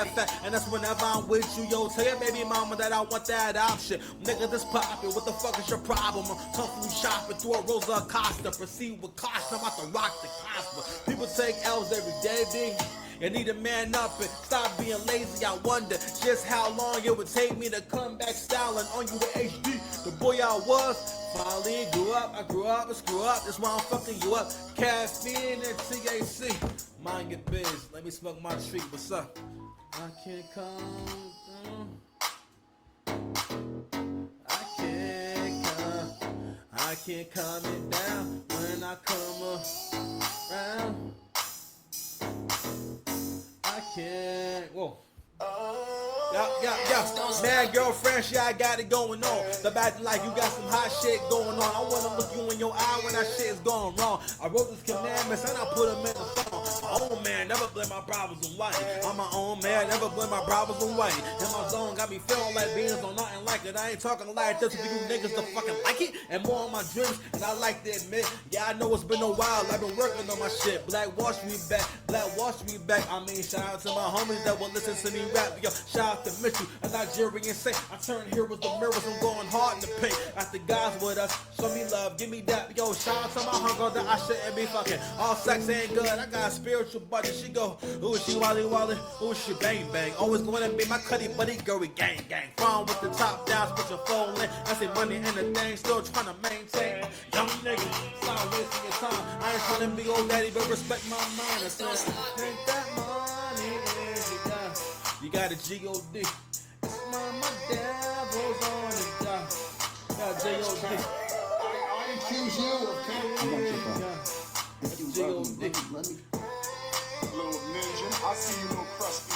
that fact. And that's whenever I'm with you, yo, tell your baby mama that I want that option. Nigga, this poppin', what the fuck is your problem? I'm kung fu shopping through a Rosa Acosta. Proceed with caution, I'm about to rock the Cosmo. People take L's every day, B. You need to man up and stop being lazy. I wonder just how long it would take me to come back styling on you with HD. The boy I was, finally grew up. I grew up and screw up. That's why I'm fucking you up. Caffeine and THC. Mind your biz. Let me smoke my treat. What's up? I can't come down. I can't calm it down when I come around. I can't. Whoa. Yeah. Man, girlfriend, shit, I got it going on. The back like you got some hot shit going on. I wanna look you in your eye when that shit is going wrong. I wrote these commandments and I put them in the song. My own man, never blame my problems on white. I'm my own man, never blame my problems on white. And my zone got me feeling like beans on nothing like it. I ain't talking like this for you niggas to fucking like it. And more on my dreams, and I like to admit, yeah, I know it's been a while. I've been working on my shit. Black wash me back, black wash me back. I mean, shout out to my homies that will listen to me rap. Yo, shout out to Mitchell, a Nigerian saint. I turn heroes to mirrors, I'm going hard in the paint. After God's with us, show me love, give me that. Yo, shout out to my hunger that I shouldn't be fucking. All sex ain't good, I got a spiritual budget. She go, ooh, she wally wally, ooh, she bang bang. Always going to be my cutty buddy, girl, we gang gang. From with the top down, put your phone in. I say money and the thing, still trying to maintain. Young nigga, stop wasting your time. I ain't trying to be old daddy, but respect my mind. I said, take that money in you got. You got a G-O-D. It's my devil's on the job. Got J-O-D. I accuse you of G-O-D. Let me. Little ninja, I see you, little crusty.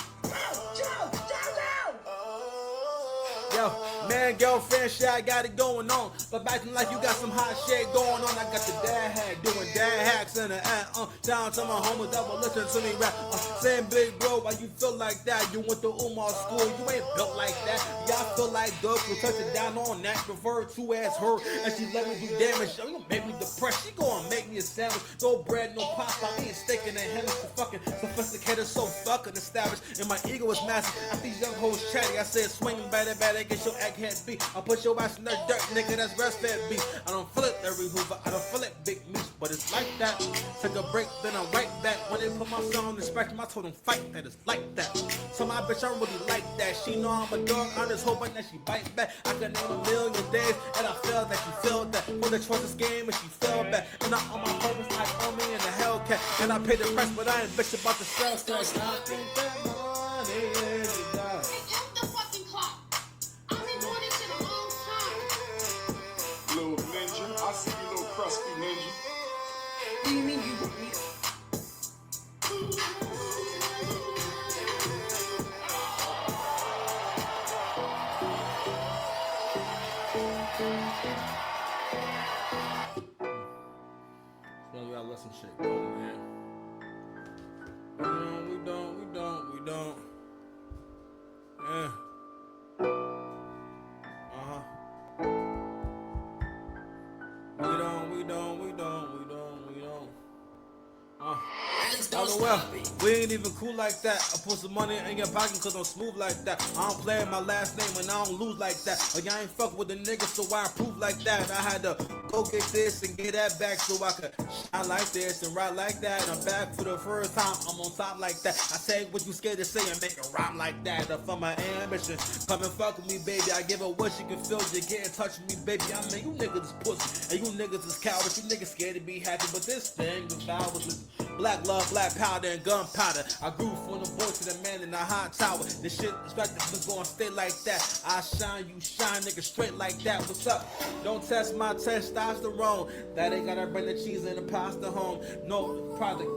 Yo, man, girlfriend, shit, I got it going on. But acting like you got some hot shit going on. I got the dad hack, doing dad hacks in the ad. Shout out to my homies that will listen to me rap. Saying big bro, why you feel like that? You went to Umar school, you ain't built like that. Yeah, I feel like Doug will touch it down on that. Prefer to ask her, and she let me do damage. You gonna make me depressed. She gonna make me a sandwich. No bread, no pasta. I ain't steak in the hand. So fucking sophisticated, so fucking established. And my ego is massive. I think young hoes chatty. I said swinging better, get your egghead beat. I put your ass in that dirt, nigga, that's breastfed beat. I don't feel it every hoover, I don't feel it big meat, but it's like that. Take a break, then I'm right back. When they put my song on the spectrum, I told them fight that, it's like that. So my bitch, I really like that. She know I'm a dog, I'm just hoping that she bite back. I could name a million days, and I feel that she feel that. When the choice is game, and she feel back. And I on my purpose, I owe me in the Hellcat. And I pay the price, but I ain't bitch about the sell. So I think that money is the dog. Little ninja, I see you, little crusty ninja. What do you mean you want me? So we gotta let some shit go, man. We don't. Yeah. Well, we ain't even cool like that. I put some money in your pocket cause I'm smooth like that. I don't play my last name and I don't lose like that. Like I ain't fuck with the niggas so I prove like that. I had to go get this and get that back so I could shine like this and ride like that. And I'm back for the first time, I'm on top like that. I say what you scared to say and make a rhyme like that. Up for my ambition, come and fuck with me, baby. I give her what she can feel, you get in touch with me, baby. I mean, you niggas is pussy and you niggas is cowards. You niggas scared to be happy, but this thing is ours. Black love, black powder, and gunpowder. I grew from the boy to the man in the hot tower. This shit is gonna stay like that. I shine, you shine, nigga, straight like that. What's up? Don't test my testosterone. That ain't gotta bring the cheese and the pasta home. No product.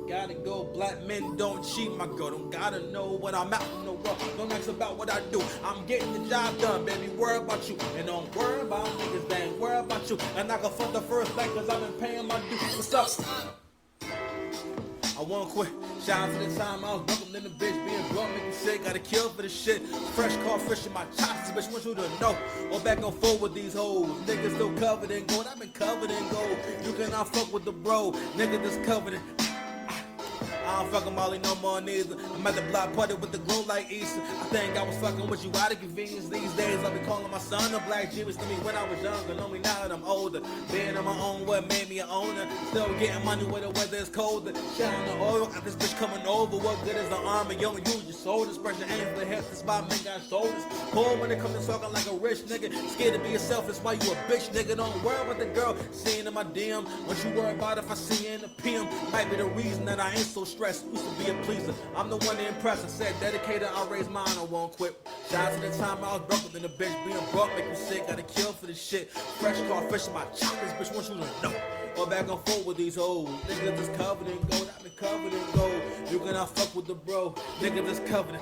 Gotta go, black men don't cheat, my girl. Don't gotta know what I'm out in the world. Don't ask about what I do. I'm getting the job done, baby. Worry about you. And don't worry about niggas, they ain't worry about you. And I can fuck the first night cause I've been paying my dues. What's up? I won't quit. Shout out to the time I was buckled in the bitch, being drunk, making sick. Gotta kill for the shit. Fresh car, fish in my chops, bitch. Want you to know. Go back and forth with these hoes. Niggas still covered in gold. I've been covered in gold. You cannot fuck with the bro. Nigga just covered in. I I don't fucking Molly no more neither. I'm at the block party with the glow like Easter. I think I was fucking with you out of convenience. These days I be calling my son a black Jewish to me when I was younger. Know me now that I'm older. Being on my own, what made me an owner. Still getting money where the weather is colder. Shit on the oil, got this bitch coming over. What good is the armor? Yo, you your shoulders. Pressure aim for the hips. This spot men got shoulders. Poor when it comes to talking like a rich nigga. Scared to be yourself, it's why you a bitch nigga. Don't worry about the girl seeing in my DM. Don't you worry about if I see you in the PM. Might be the reason that I ain't so stressed. Used to be a pleaser. I'm the one to impress. I said dedicated, I'll raise mine, I won't quit. Shout out to the time I was broke than the bitch. Being broke make you sick. Gotta kill for this shit. Fresh car, fish in my choppers, bitch. Want you to know. Go back and forth with these hoes. Niggas is covered in gold. I've been covered in gold. You cannot fuck with the bro. Niggas is covered in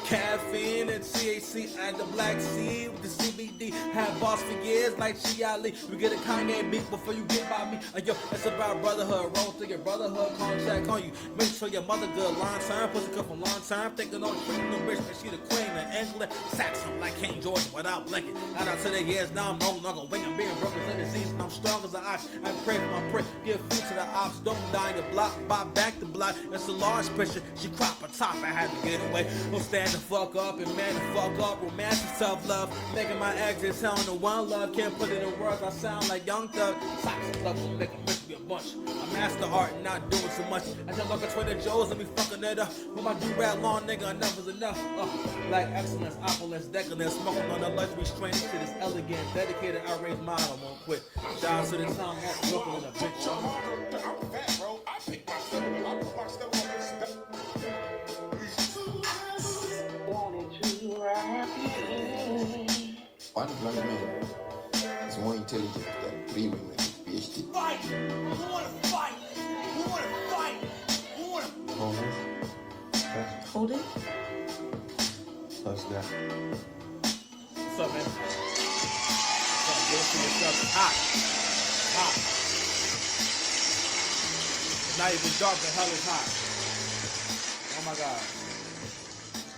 caffeine and THC and the black seed with the CBD. Had boss for years like Chi Ali. You get a Kanye beat before you get by me. Yo, it's about brotherhood. Roll to your brotherhood contract on you. Make sure your mother good. Long time, pussy come from long time. Thinking on tricking no bitch, but she the queen of England. Saxon like King George without blinking. Out to the years, now I'm no longer winging. Being broken in the season, I'm strong as an ox. I pray for my prayer. Give food to the ops. Don't die in the block. Buy back the block. It's a large picture. She crop a top. I had to get away. Don't stand the fuck up and man the fuck up. Romantic self-love. Making my exit sound the one love. Can't put it in words. I sound like Young Thug. Socks and stuff will make a bitch be a bunch. I master art and not doing so much. I just look at Trader Joe's and be fucking it up. With my do-rag long nigga, enough is enough. Like excellence, opulence, decadence. Smoking on the luxury strain. Shit is elegant. Dedicated, outrage mind. I won't quit. Shout out to the time I'm looking in a bitch. I'm fat, bro. I pick myself up. I put myself on this stuff. One black man is more intelligent than 3 women with PhD. Fight! Who wanna fight? Who wanna fight? Who wanna... Hold it. What's that? What's up, man? What's up? Get into yourself. It's hot. It's hot. It's not even dark, the hell is hot. Oh my god.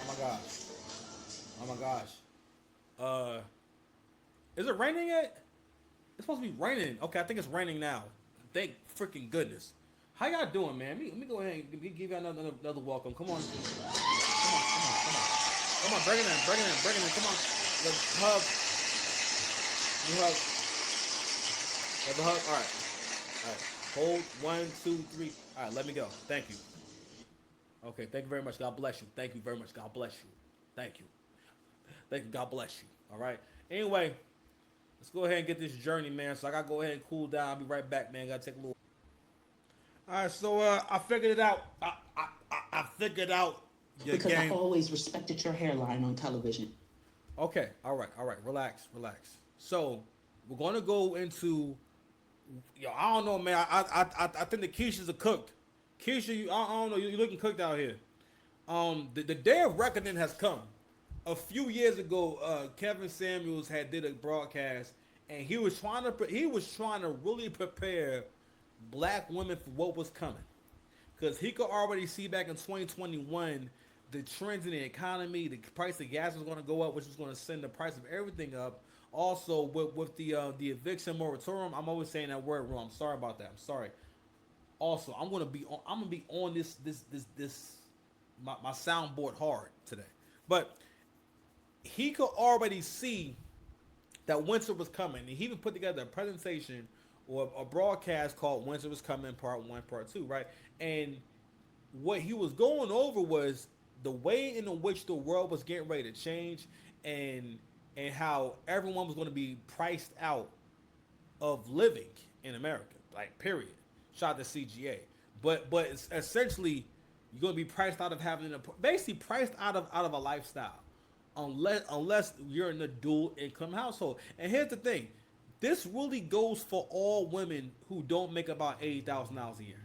Oh my gosh. Oh my gosh. Is it raining yet? It's supposed to be raining. Okay, I think it's raining now. Thank freaking goodness. How y'all doing, man? Let me go ahead and give you another welcome. Come on. Come on, bring it in. Come on. Let's hug. You hug. Have a hug. All right. Hold 1, 2, 3. All right, let me go. Thank you. Okay, thank you very much. God bless you. Thank you very much. God bless you. Thank you. Thank you. God bless you. All right. Anyway, let's go ahead and get this journey, man. So I gotta go ahead and cool down. I'll be right back, man. Gotta take a little. All right. So I figured it out. I figured out your Because game. I always respected your hairline on television. Okay. All right. Relax. So we're gonna go into. Yo, I don't know, man. I think the quiches are cooked. Keisha, I don't know. You're looking cooked out here. The day of reckoning has come. A few years ago, Kevin Samuels did a broadcast, and he was trying to really prepare black women for what was coming, because he could already see back in 2021 the trends in the economy, the price of gas was going to go up, which was going to send the price of everything up. Also, with the eviction moratorium, I'm always saying that word wrong. I'm sorry about that. I'm sorry. Also, I'm gonna be on this my soundboard hard today, but he could already see that winter was coming, and he even put together a presentation or a broadcast called "Winter Was Coming" Part 1, Part 2, right? And what he was going over was the way in which the world was getting ready to change, and how everyone was going to be priced out of living in America, like period. Shout out to CGA, but it's essentially you're going to be priced out of basically priced out of a lifestyle, unless you're in a dual income household. And here's the thing, this really goes for all women who don't make about $80,000 a year.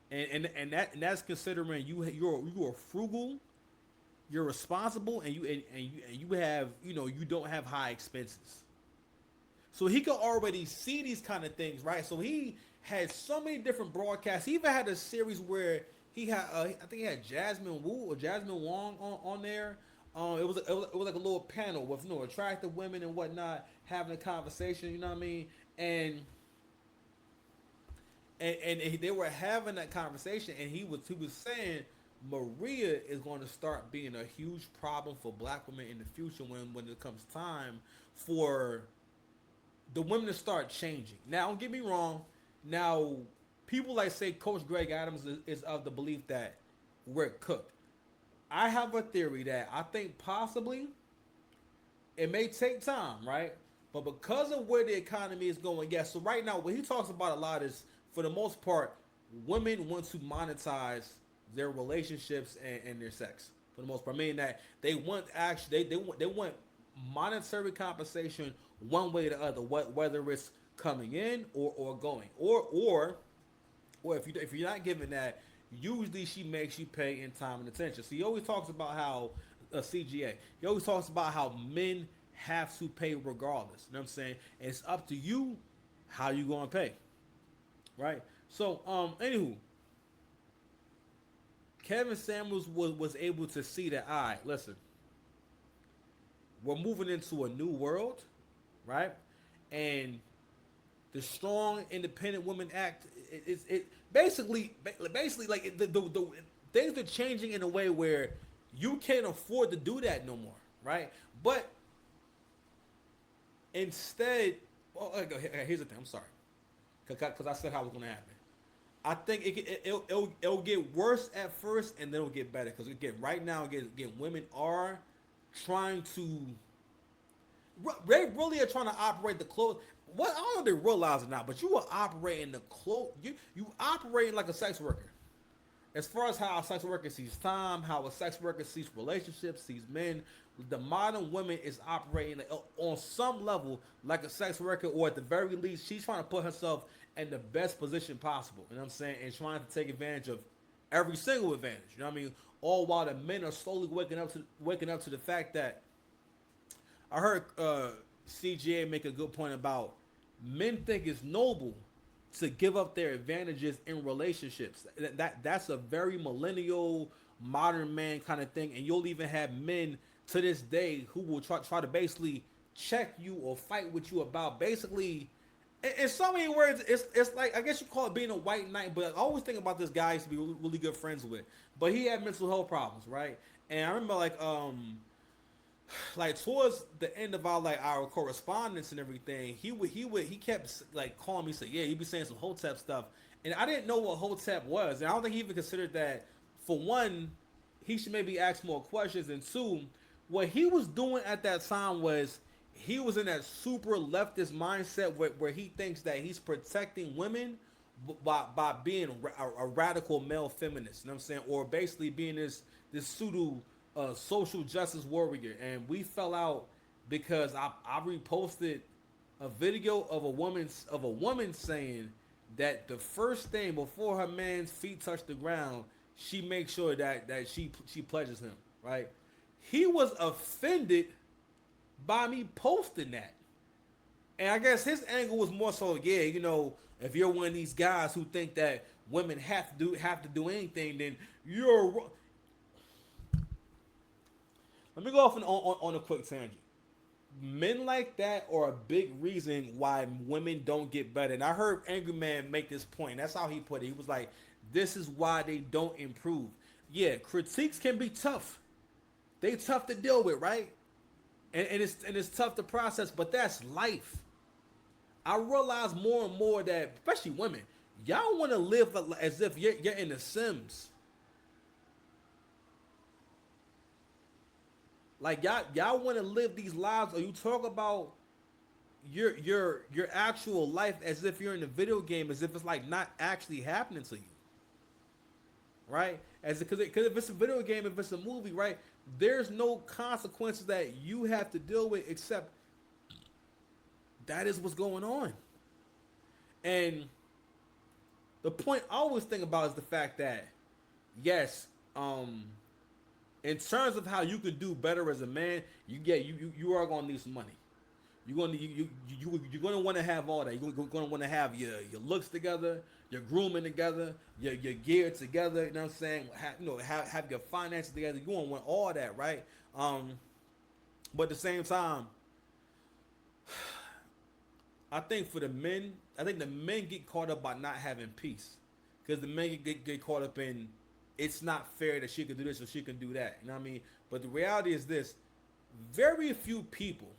And that's considering you are frugal, you're responsible, and you have, you don't have high expenses. So he could already see these kind of things, right? So he had so many different broadcasts. He even had a series where he had, I think he had Jasmine Wu or Jasmine Wong on there. It was like a little panel with attractive women and whatnot having a conversation. You know what I mean? And they were having that conversation, and he was saying Maria is going to start being a huge problem for black women in the future when it comes time for the women to start changing. Now, don't get me wrong. Now, people like say Coach Greg Adams is of the belief that we're cooked. I have a theory that I think possibly it may take time, right? But because of where the economy is going, yes. So right now, what he talks about a lot is, for the most part, women want to monetize their relationships and their sex. For the most part, meaning that they want actually they want monetary compensation one way or the other, whether it's coming in or going, or if you're not giving that, usually she makes you pay in time and attention. So he always talks about how CGA. He always talks about how men have to pay regardless. You know what I'm saying? And it's up to you how you gonna pay, right? So anywho, Kevin Samuels was able to see that. All right, listen, we're moving into a new world, right? And the Strong Independent Women Act, it basically like the things are changing in a way where you can't afford to do that no more, right? But instead, well, here's the thing. I'm sorry, because I said how it was gonna happen. I think it'll get worse at first, and then it'll get better. Because again, right now, again, women are trying to. They really are trying to operate the clothes. What, I don't know if they realize it now, but you are operating the clothes. You operating like a sex worker. As far as how a sex worker sees time, how a sex worker sees relationships, sees men, the modern woman is operating on some level like a sex worker, or at the very least, she's trying to put herself in the best position possible. You know what I'm saying? And trying to take advantage of every single advantage. You know what I mean? All while the men are slowly waking up to the fact that I heard CGA make a good point about men think it's noble to give up their advantages in relationships. That's a very millennial, modern man kind of thing, and you'll even have men to this day who will try to basically check you or fight with you about basically. In so many words, it's like, I guess you call it being a white knight. But I always think about this guy I used to be really good friends with, but he had mental health problems, right? And I remember like towards the end of our correspondence and everything, he kept like calling me, say, yeah, he'd be saying some Hotep stuff, and I didn't know what Hotep was, and I don't think he even considered that. For one, he should maybe ask more questions, and two, what he was doing at that time was he was in that super leftist mindset where he thinks that he's protecting women by being a radical male feminist. You know what I'm saying? Or basically being this pseudo social justice warrior. And we fell out because I reposted a video of a woman saying that the first thing before her man's feet touch the ground, she makes sure that she pledges him, right? He was offended by me posting that. And I guess his angle was more so, yeah, if you're one of these guys who think that women have to do anything, then you're wrong. Let me go off on a quick tangent. Men like that are a big reason why women don't get better. And I heard Angry Man make this point. That's how he put it. He was like, this is why they don't improve. Yeah, critiques can be tough. They tough to deal with, right? And it's tough to process, but that's life. I realize more and more that, especially women, y'all want to live as if you're in The Sims. Like y'all want to live these lives, or you talk about your actual life as if you're in a video game, as if it's like not actually happening to you, right? Because if it's a video game, if it's a movie, right, there's no consequences that you have to deal with except that is what's going on. And the point I always think about is the fact that yes, in terms of how you can do better as a man, you are gonna need some money. You're gonna want to have all that. You're gonna want to have your looks together, your grooming together, your gear together. You know what I'm saying? Have your finances together. You're gonna want all that, right? But at the same time, I think for the men, I think the men get caught up by not having peace, because the men get caught up in it's not fair that she can do this or she can do that. You know what I mean? But the reality is this: very few people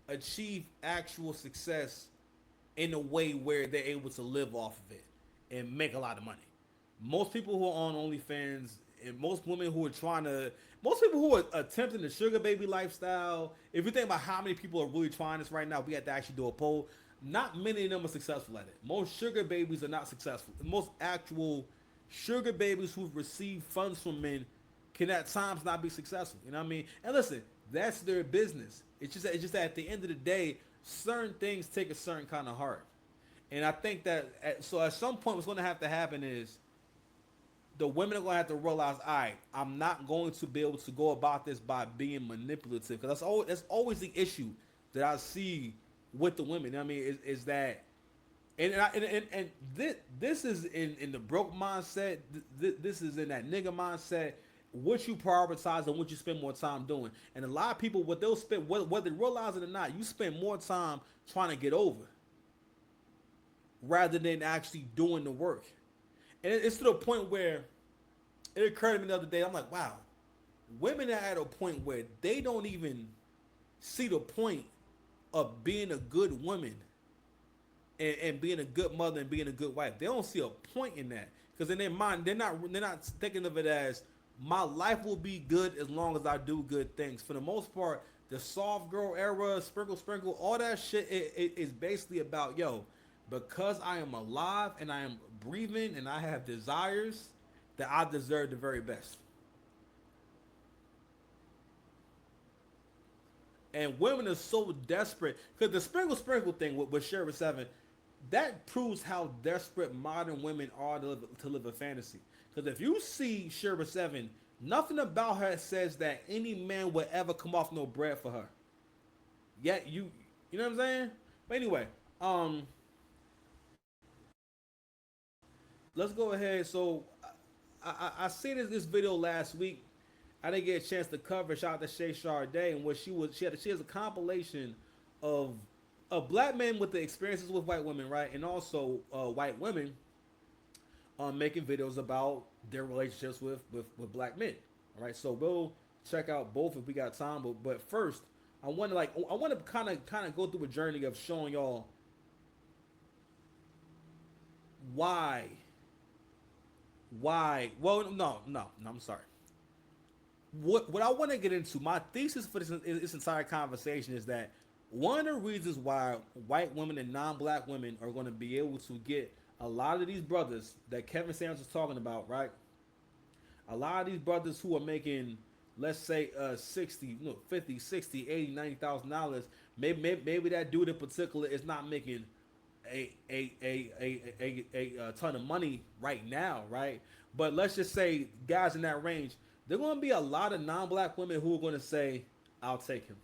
achieve actual success in a way where they're able to live off of it and make a lot of money. Most people who are on OnlyFans and most women who are most people who are attempting the sugar baby lifestyle, if you think about how many people are really trying this right now, we have to actually do a poll. Not many of them are successful at it. Most sugar babies are not successful. Most actual sugar babies who've received funds from men can at times not be successful. You know what I mean? And listen, that's their business. It's just that at the end of the day, certain things take a certain kind of heart. And I think that at some point what's going to have to happen is the women are going to have to realize, all right, I'm not going to be able to go about this by being manipulative, because that's always the issue that I see with the women. You know what I mean, is that, and this is in the broke mindset. This is in that nigga mindset. What you prioritize and what you spend more time doing. And a lot of people, what they'll spend, whether they realize it or not, you spend more time trying to get over rather than actually doing the work. And it's to the point where it occurred to me the other day. I'm like, wow, women are at a point where they don't even see the point of being a good woman and being a good mother and being a good wife. They don't see a point in that, because in their mind, they're not thinking of it as my life will be good as long as I do good things. For the most part, the soft girl era, sprinkle, all that shit is basically about, yo, because I am alive and I am breathing and I have desires, that I deserve the very best. And women are so desperate, because the sprinkle thing with Sheriff 7, that proves how desperate modern women are to live a fantasy. Because if you see Sheriff 7, nothing about her says that any man would ever come off no bread for her. Yet you know what I'm saying? But anyway, let's go ahead. So I seen this video last week. I didn't get a chance to cover. Shout out to Shay Sharday, and what she has a compilation of black men with the experiences with white women, right, and also white women making videos about their relationships with black men. All right, so we'll check out both if we got time. But first, I want to kind of go through a journey of showing y'all why. Well, no, I'm sorry. What I want to get into, my thesis for this entire conversation is that one of the reasons why white women and non-black women are going to be able to get a lot of these brothers that Kevin Samuels was talking about, right? A lot of these brothers who are making, let's say, 50, 60, 80, $90,000. Maybe that dude in particular is not making a ton of money right now, right? But let's just say guys in that range, there are going to be a lot of non-black women who are going to say, I'll take him.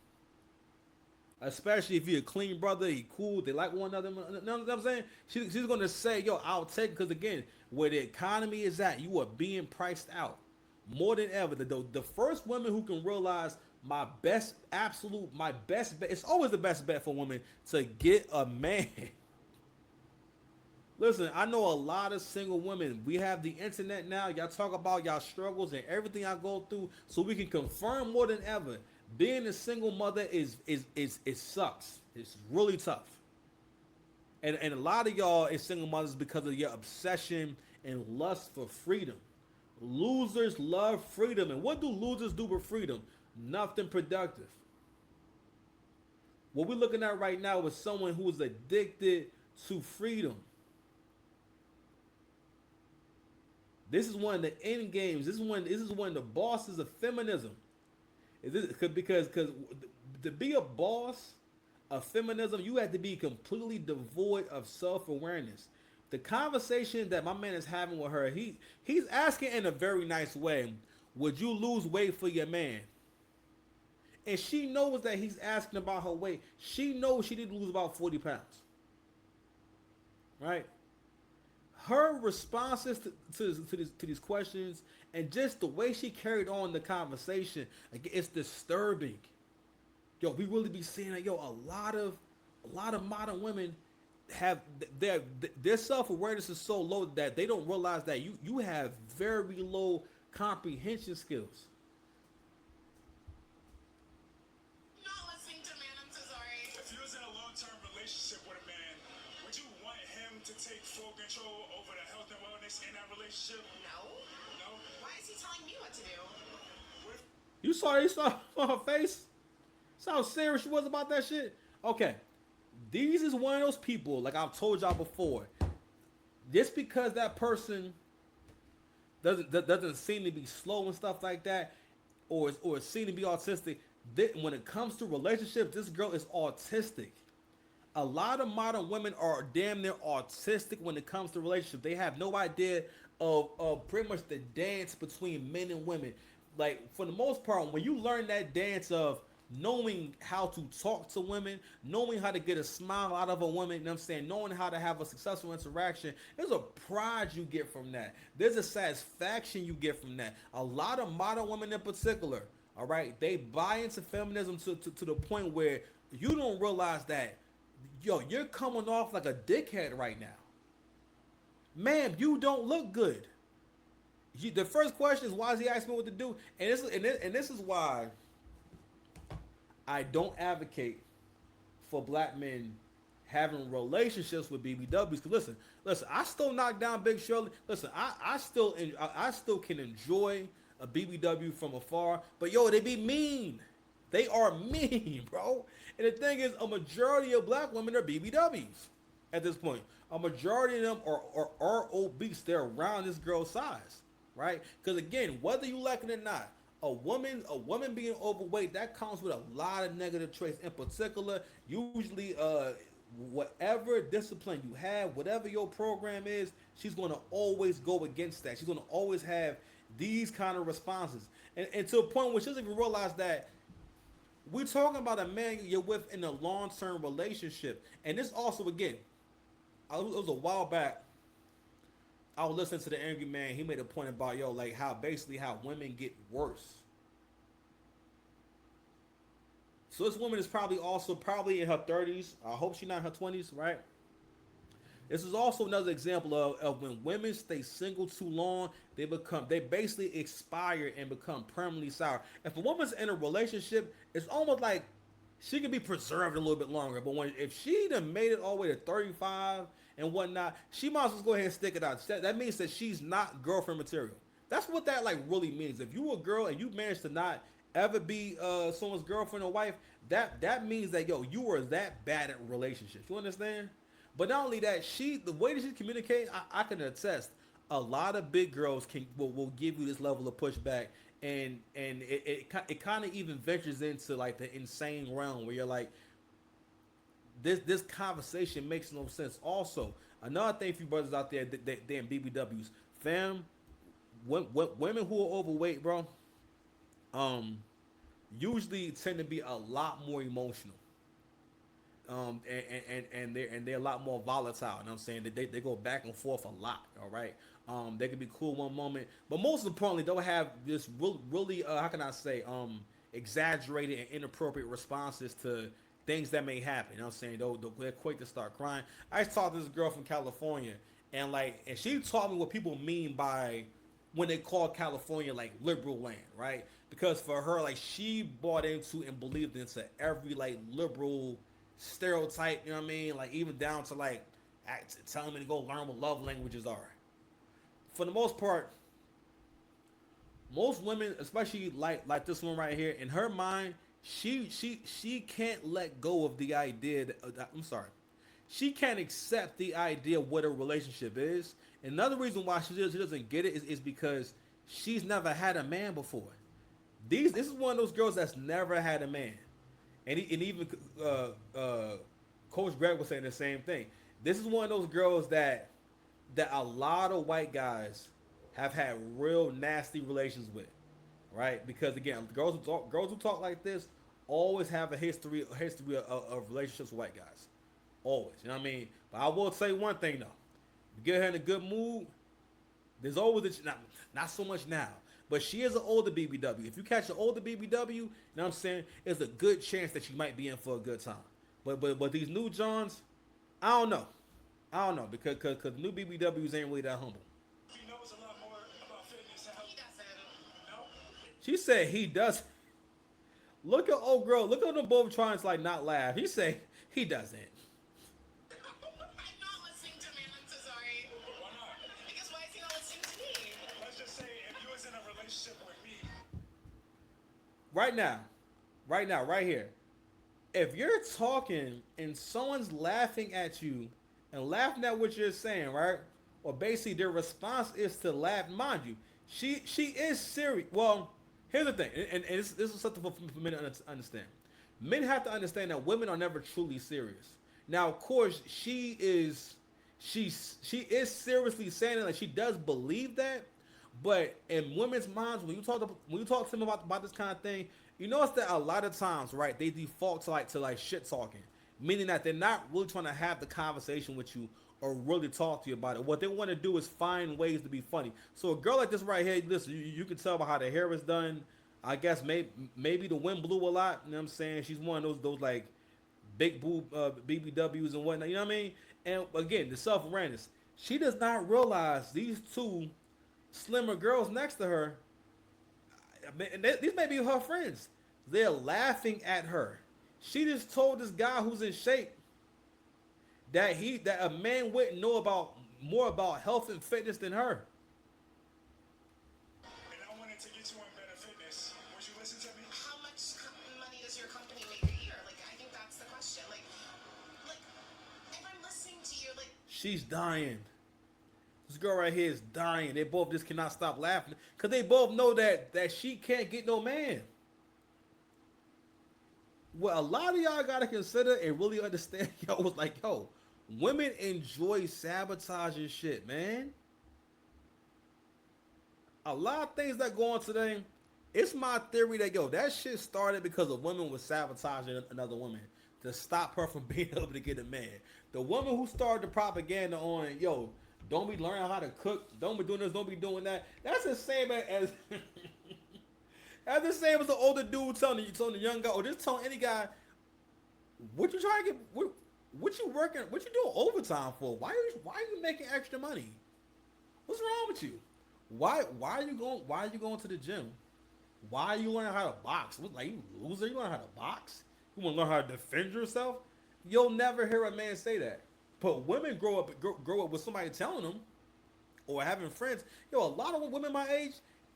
Especially if you're a clean brother, he cool, they like one another. You know what I'm saying? She's going to say, yo, I'll take it, because again, where the economy is at, you are being priced out more than ever. The first woman who can realize my best bet, it's always the best bet for a woman to get a man. Listen, I know a lot of single women. We have the internet now. Y'all talk about y'all struggles and everything I go through, so we can confirm more than ever. Being a single mother is it sucks. It's really tough. And a lot of y'all is single mothers because of your obsession and lust for freedom. Losers love freedom. And what do losers do with freedom? Nothing productive. What we're looking at right now is someone who is addicted to freedom. This is one of the end games. This is one of the bosses of feminism. Because to be a boss of feminism, you have to be completely devoid of self-awareness. The conversation that my man is having with her, he's asking in a very nice way, would you lose weight for your man? And she knows that he's asking about her weight. She knows she did lose about 40 pounds. Right? Her responses to these questions and just the way she carried on the conversation, it's disturbing. Yo, we really be seeing that, yo, a lot of modern women have their self awareness is so low that they don't realize that you have very low comprehension skills. Not listening to man, I'm so sorry. If you was in a long-term relationship with a man, would you want him to take full control over the health and wellness in that relationship? No. No? Why is he telling me what to do? What if You saw her face. Saw how serious she was about that shit. Okay, these is one of those people, like I've told y'all before. Just because that person doesn't seem to be slow and stuff like that, or seem to be autistic. When it comes to relationships, this girl is autistic. A lot of modern women are damn near autistic when it comes to relationships. They have no idea of pretty much the dance between men and women. Like for the most part, when you learn that dance of knowing how to talk to women, knowing how to get a smile out of a woman, you know what I'm saying, knowing how to have a successful interaction, there's a pride you get from that. There's a satisfaction you get from that. A lot of modern women in particular, all right, they buy into feminism to the point where you don't realize that, yo, you're coming off like a dickhead right now. Ma'am, you don't look good. The first question is, why is he asking me what to do? And this is why I don't advocate for black men having relationships with BBWs. Cause listen, I still knock down Big Shirley. Listen, I still can enjoy a BBW from afar. But yo, they be mean. They are mean, bro. And the thing is, a majority of black women are BBWs at this point. A majority of them are obese. They're around this girl's size, right? Because again, whether you like it or not, a woman being overweight, that comes with a lot of negative traits. In particular, usually whatever discipline you have, whatever your program is, she's going to always go against that. She's going to always have these kind of responses. And to a point where she doesn't even realize that we're talking about a man you're with in a long-term relationship. And this also, again, it was a while back, I was listening to the Angry Man. He made a point about, yo, like how women get worse. So this woman is probably in her 30s. I hope she's not in her 20s, right? This is also another example of when women stay single too long, they basically expire and become permanently sour. If a woman's in a relationship, it's almost like she can be preserved a little bit longer. But if she done made it all the way to 35 and whatnot, she might as well go ahead and stick it out. That means that she's not girlfriend material. That's what that like really means. If you a girl and you manage to not ever be someone's girlfriend or wife, that means that, yo, you are that bad at relationships. You understand? But not only that, the way that she communicates, I can attest. A lot of big girls will give you this level of pushback, and it kind of even ventures into like the insane realm where you're like, this conversation makes no sense. Also, another thing for you brothers out there, they in BBWs, fam, women who are overweight, bro, usually tend to be a lot more emotional. And they're a lot more volatile. You know what I'm saying? They go back and forth a lot. All right. They can be cool one moment, but most importantly, they'll have this really how can I say exaggerated and inappropriate responses to things that may happen. You know what I'm saying? They're quick to start crying. I just talked to this girl from California, and she taught me what people mean by when they call California like liberal land, right? Because for her, like, she bought into and believed into every like liberal stereotype, you know what I mean? Like, even down to like telling me to go learn what love languages are. For the most part, most women, especially like this one right here, in her mind, she can't let go of the idea that, I'm sorry, she can't accept the idea of what a relationship is. Another reason why she doesn't get it is because she's never had a man before. This is one of those girls that's never had a man. And even Coach Greg was saying the same thing. This is one of those girls that a lot of white guys have had real nasty relations with, right? Because again, girls who talk like this always have a history of relationships with white guys, always. You know what I mean? But I will say one thing though: you get her in a good mood, there's always not so much now. But she is an older BBW. If you catch an older BBW, you know what I'm saying, there's a good chance that she might be in for a good time. But these new Johns, I don't know. I don't know because cause new BBWs ain't really that humble. He knows a lot more about fitness and health. He doesn't. No? She said he does. Look at old girl. Look at them both trying to like not laugh. He say he doesn't. I'm not listening to man. I'm so sorry. Why not? Because why is he not listening to me? Let's just say if you was in a relationship with me, Right now, right here. If you're talking and someone's laughing at you and laughing at what you're saying, right? Or basically their response is to laugh. Mind you, she is serious. Well, here's the thing, and this is something for men to understand. Men have to understand that women are never truly serious. Now, of course, she is seriously saying it, like she does believe that, but in women's minds, when you talk to them about this kind of thing, you notice that a lot of times, right, they default to like shit talking, meaning that they're not really trying to have the conversation with you or really talk to you about it. What they want to do is find ways to be funny. So a girl like this right here, listen, you can tell by how the hair is done. I guess maybe the wind blew a lot. You know what I'm saying? She's one of those like big boob BBWs and whatnot. You know what I mean? And again, the self awareness. She does not realize these two slimmer girls next to her. These may be her friends. They're laughing at her. She just told this guy who's in shape that a man wouldn't know about more about health and fitness than her. and I wanted to get you in better fitness, would you listen to me? How much money does your company make a year? Like, I think that's the question. Like, if I'm listening to you, like, She's dying. This girl right here is dying. They both just cannot stop laughing because they both know that she can't get no man. What a lot of y'all gotta consider and really understand, yo, was like, yo, women enjoy sabotaging shit, man. A lot of things that go on today, it's my theory that, yo, that shit started because a woman was sabotaging another woman to stop her from being able to get a man. The woman who started the propaganda on, yo, don't be learning how to cook, don't be doing this, don't be doing that. That's the same as that's the same as the older dude telling the young guy, or just telling any guy, what you trying to get, what you working, what you doing overtime for? Why are you making extra money? What's wrong with you? Why are you going to the gym? Why are you learning how to box? What, like, you loser? You learn how to box? You want to learn how to defend yourself? You'll never hear a man say that. But women grow up with somebody telling them, or having friends. Yo, a lot of women my age,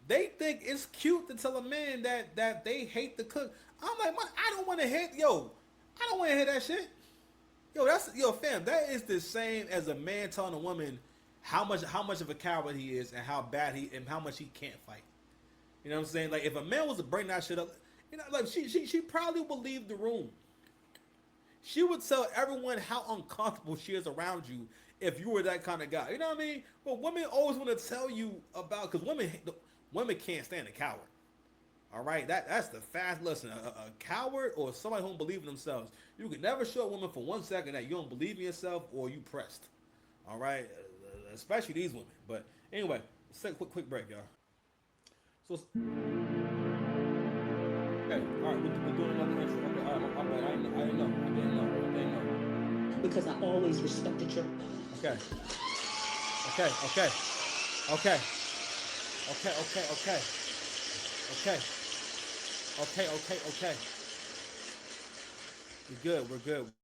they think it's cute to tell a man that they hate to cook. I'm like, man, I don't want to hear. Yo, I don't want to hear that shit. Yo, fam. That is the same as a man telling a woman how much of a coward he is and how bad he and how much he can't fight. You know what I'm saying? Like, if a man was to bring that shit up, you know, like she probably would leave the room. She would tell everyone how uncomfortable she is around you if you were that kind of guy. You know what I mean? But women always want to tell you about, because women can't stand a coward. All right, that's the fast lesson. A coward or somebody who don't believe in themselves. You can never show a woman for 1 second that you don't believe in yourself or you pressed. All right, especially these women. But anyway, let's take a quick break, y'all. So, okay, all right, we're doing another intro. Okay, all right, my bad. I didn't know. Because I always respected your. Okay. Okay.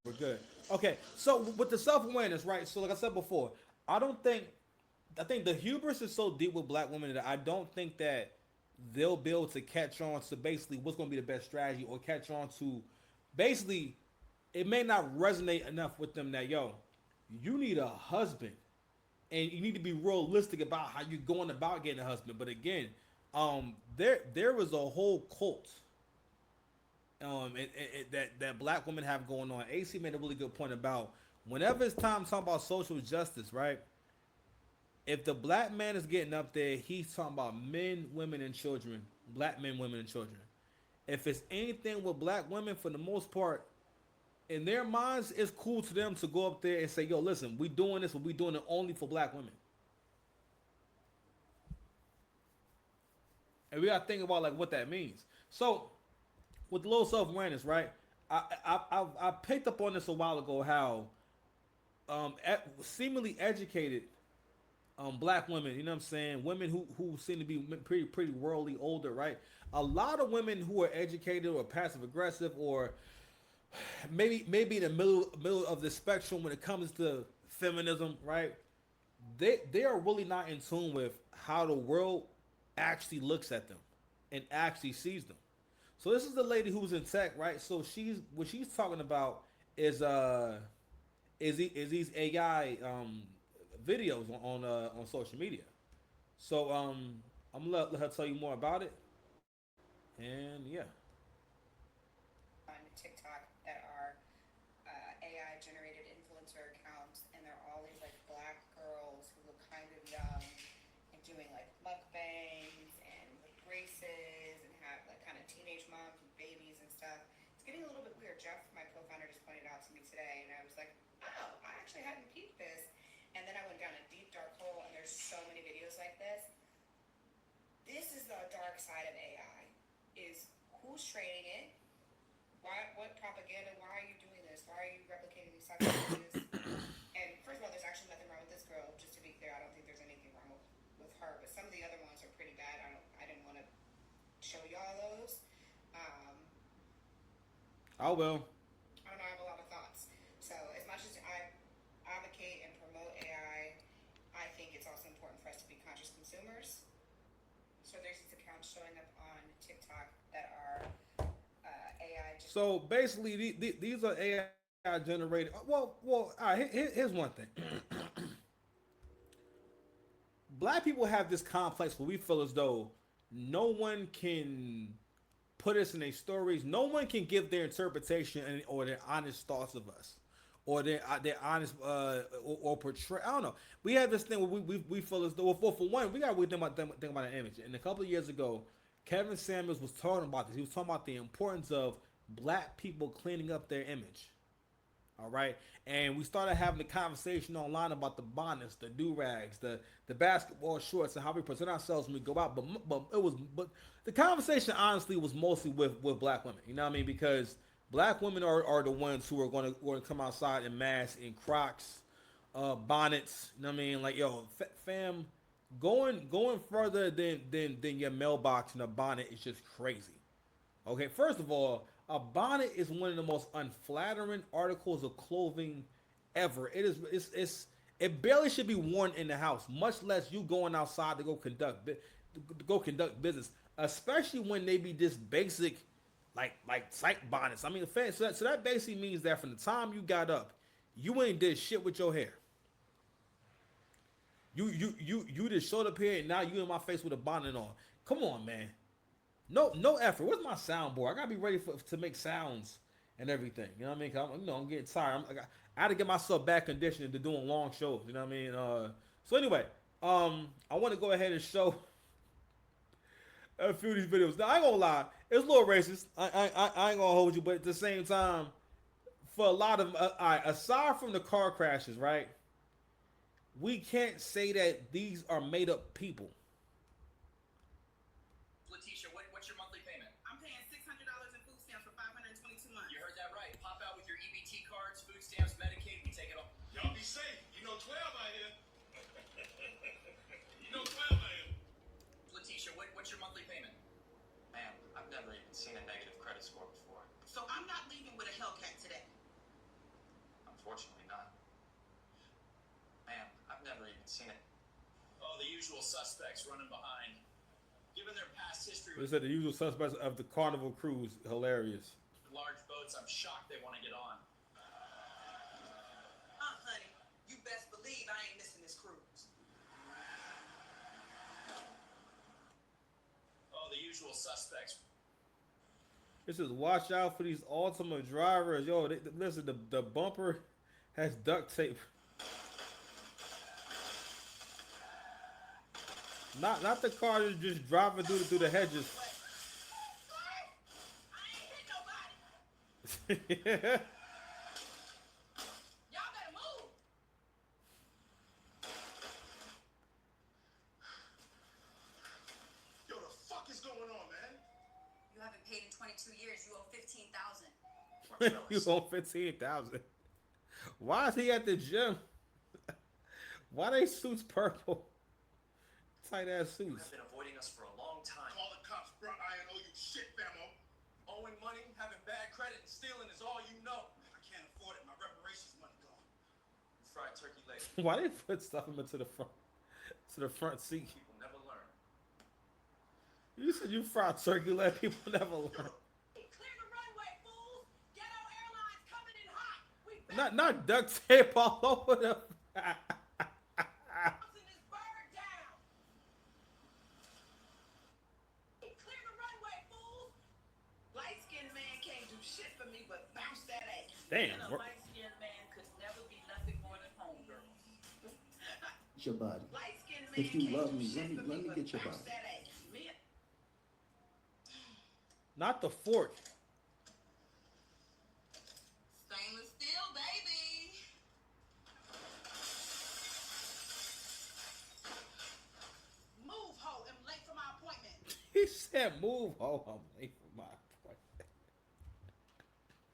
We're good. Okay, so with the self-awareness, right? So like I said before, I think the hubris is so deep with black women that I don't think that they'll be able to catch on to basically what's going to be the best strategy, or catch on to basically it may not resonate enough with them that, yo, you need a husband and you need to be realistic about how you're going about getting a husband. But again, there was a whole cult that black women have going on. AC made a really good point about whenever it's time to talk about social justice, right? If the black man is getting up there, he's talking about men, women, and children. Black men, women, and children. If it's anything with black women, for the most part, in their minds, it's cool to them to go up there and say, yo, listen, we doing this, but we doing it only for black women. And we got to think about like what that means. So, with the low self-awareness, right? I picked up on this a while ago, how seemingly educated black women, you know what I'm saying? Women who seem to be pretty worldly older, right? A lot of women who are educated or passive aggressive or maybe in the middle of the spectrum when it comes to feminism, right? They are really not in tune with how the world actually looks at them and actually sees them. So this is the lady who's in tech, right? So she's what she's talking about is these AI videos on social media. So I'm gonna let her tell you more about it. And yeah. On TikTok that are AI generated influencer accounts, and they're all these like black girls who look kind of young and doing like mukbangs and with braces and have like kind of teenage moms with babies and stuff. It's getting a little bit weird. Jeff, my co-founder, just pointed out to me today, and I was like, oh, I actually hadn't peeped this. And then I went down a deep dark hole, and there's so many videos like this. This is the dark side of AI: is who's training it, why, what propaganda, why are you doing this, why are you replicating these sex images? And first of all, there's actually nothing wrong with this girl. Just to be clear, I don't think there's anything wrong with her, but some of the other ones are pretty bad. I didn't want to show y'all those. I will. I don't know, I have a lot of thoughts. So as much as I advocate and promote I think it's also important for us to be conscious consumers. So there's these accounts showing up on TikTok that are AI. So basically, these are AI generated. Well, all right. Here's one thing. Black people have this complex where we feel as though no one can put us in their stories. No one can give their interpretation or their honest thoughts of us, or their honest or portray. I don't know. We have this thing where we feel as though. Well, for one, we got to think about an image. And a couple of years ago, Kevin Samuels was talking about this. He was talking about the importance of black people cleaning up their image. All right, and we started having the conversation online about the bonnets, the do rags, the basketball shorts, and how we present ourselves when we go out. But the conversation honestly was mostly with black women. You know what I mean? Because black women are the ones who are going to come outside in masks, in Crocs, bonnets. You know what I mean? Like yo, fam, going further than your mailbox in a bonnet is just crazy. Okay, first of all, a bonnet is one of the most unflattering articles of clothing ever. It barely should be worn in the house, much less you going outside to go conduct business, especially when they be this basic like tight bonnets. I mean, so that basically means that from the time you got up, you ain't did shit with your hair. You just showed up here and now you in my face with a bonnet on. Come on, man. No effort. Where's my soundboard? I gotta be ready to make sounds and everything. You know what I mean? 'Cause I'm getting tired. I had to get myself back conditioned to doing long shows. You know what I mean? So anyway, I want to go ahead and show a few of these videos. Now I ain't gonna lie, it's a little racist. I ain't gonna hold you, but at the same time, for a lot of aside from the car crashes, right? We can't say that these are made up people. Letitia, what's your monthly payment? I'm paying $600 in food stamps for 522 months. You heard that right. Pop out with your EBT cards, food stamps, Medicaid. We take it all. Y'all be safe. You know 12 out here. You know 12 out here. Letitia, what's your monthly payment? Ma'am, I've never even seen a negative credit score before. So I'm not leaving with a Hellcat today. Unfortunately not. Ma'am, I've never even seen it. Oh, the usual suspects running behind. Given their past history They with said the usual suspects of the Carnival cruise. Hilarious. large boats, I'm shocked they want to get on. Honey, you best believe I ain't missing this cruise. Oh, the usual suspects. This is watch out for these Ultima drivers. Yo, listen, the bumper has duct tape. Not the car that's just driving through the hedges. I ain't hit nobody. Yeah. Y'all better move. Yo, the fuck is going on, man? You haven't paid in 22 years. You owe $15,000. You owe 15,000. Why is he at the gym? Why they suits purple? Tight ass You suits. have been avoiding us for a long time. Call the cops, bro. I ain't owe you shit, famo. Owing money, having bad credit, and stealing is all you know. I can't afford it. My reparations money gone. You fried turkey leg. Why they put stuff him into the front seat? People never learn. You said you fried turkey, let people never learn. Clear the runway, fools! Ghetto Airlines coming in hot! We Not duct tape all over them. bouncing this bird down! Clear the runway, fools! Light-skinned man can't do shit for me but bounce that ass. Damn. And a light-skinned man could never be nothing more than homegirls. It's your body. Light-skinned man If you can't love do me, shit for let me but get your bounce body. that ass. Me and Not the fork. stainless steel, baby. Move, ho! I'm late for my appointment. He said, "Move, ho, I'm late for my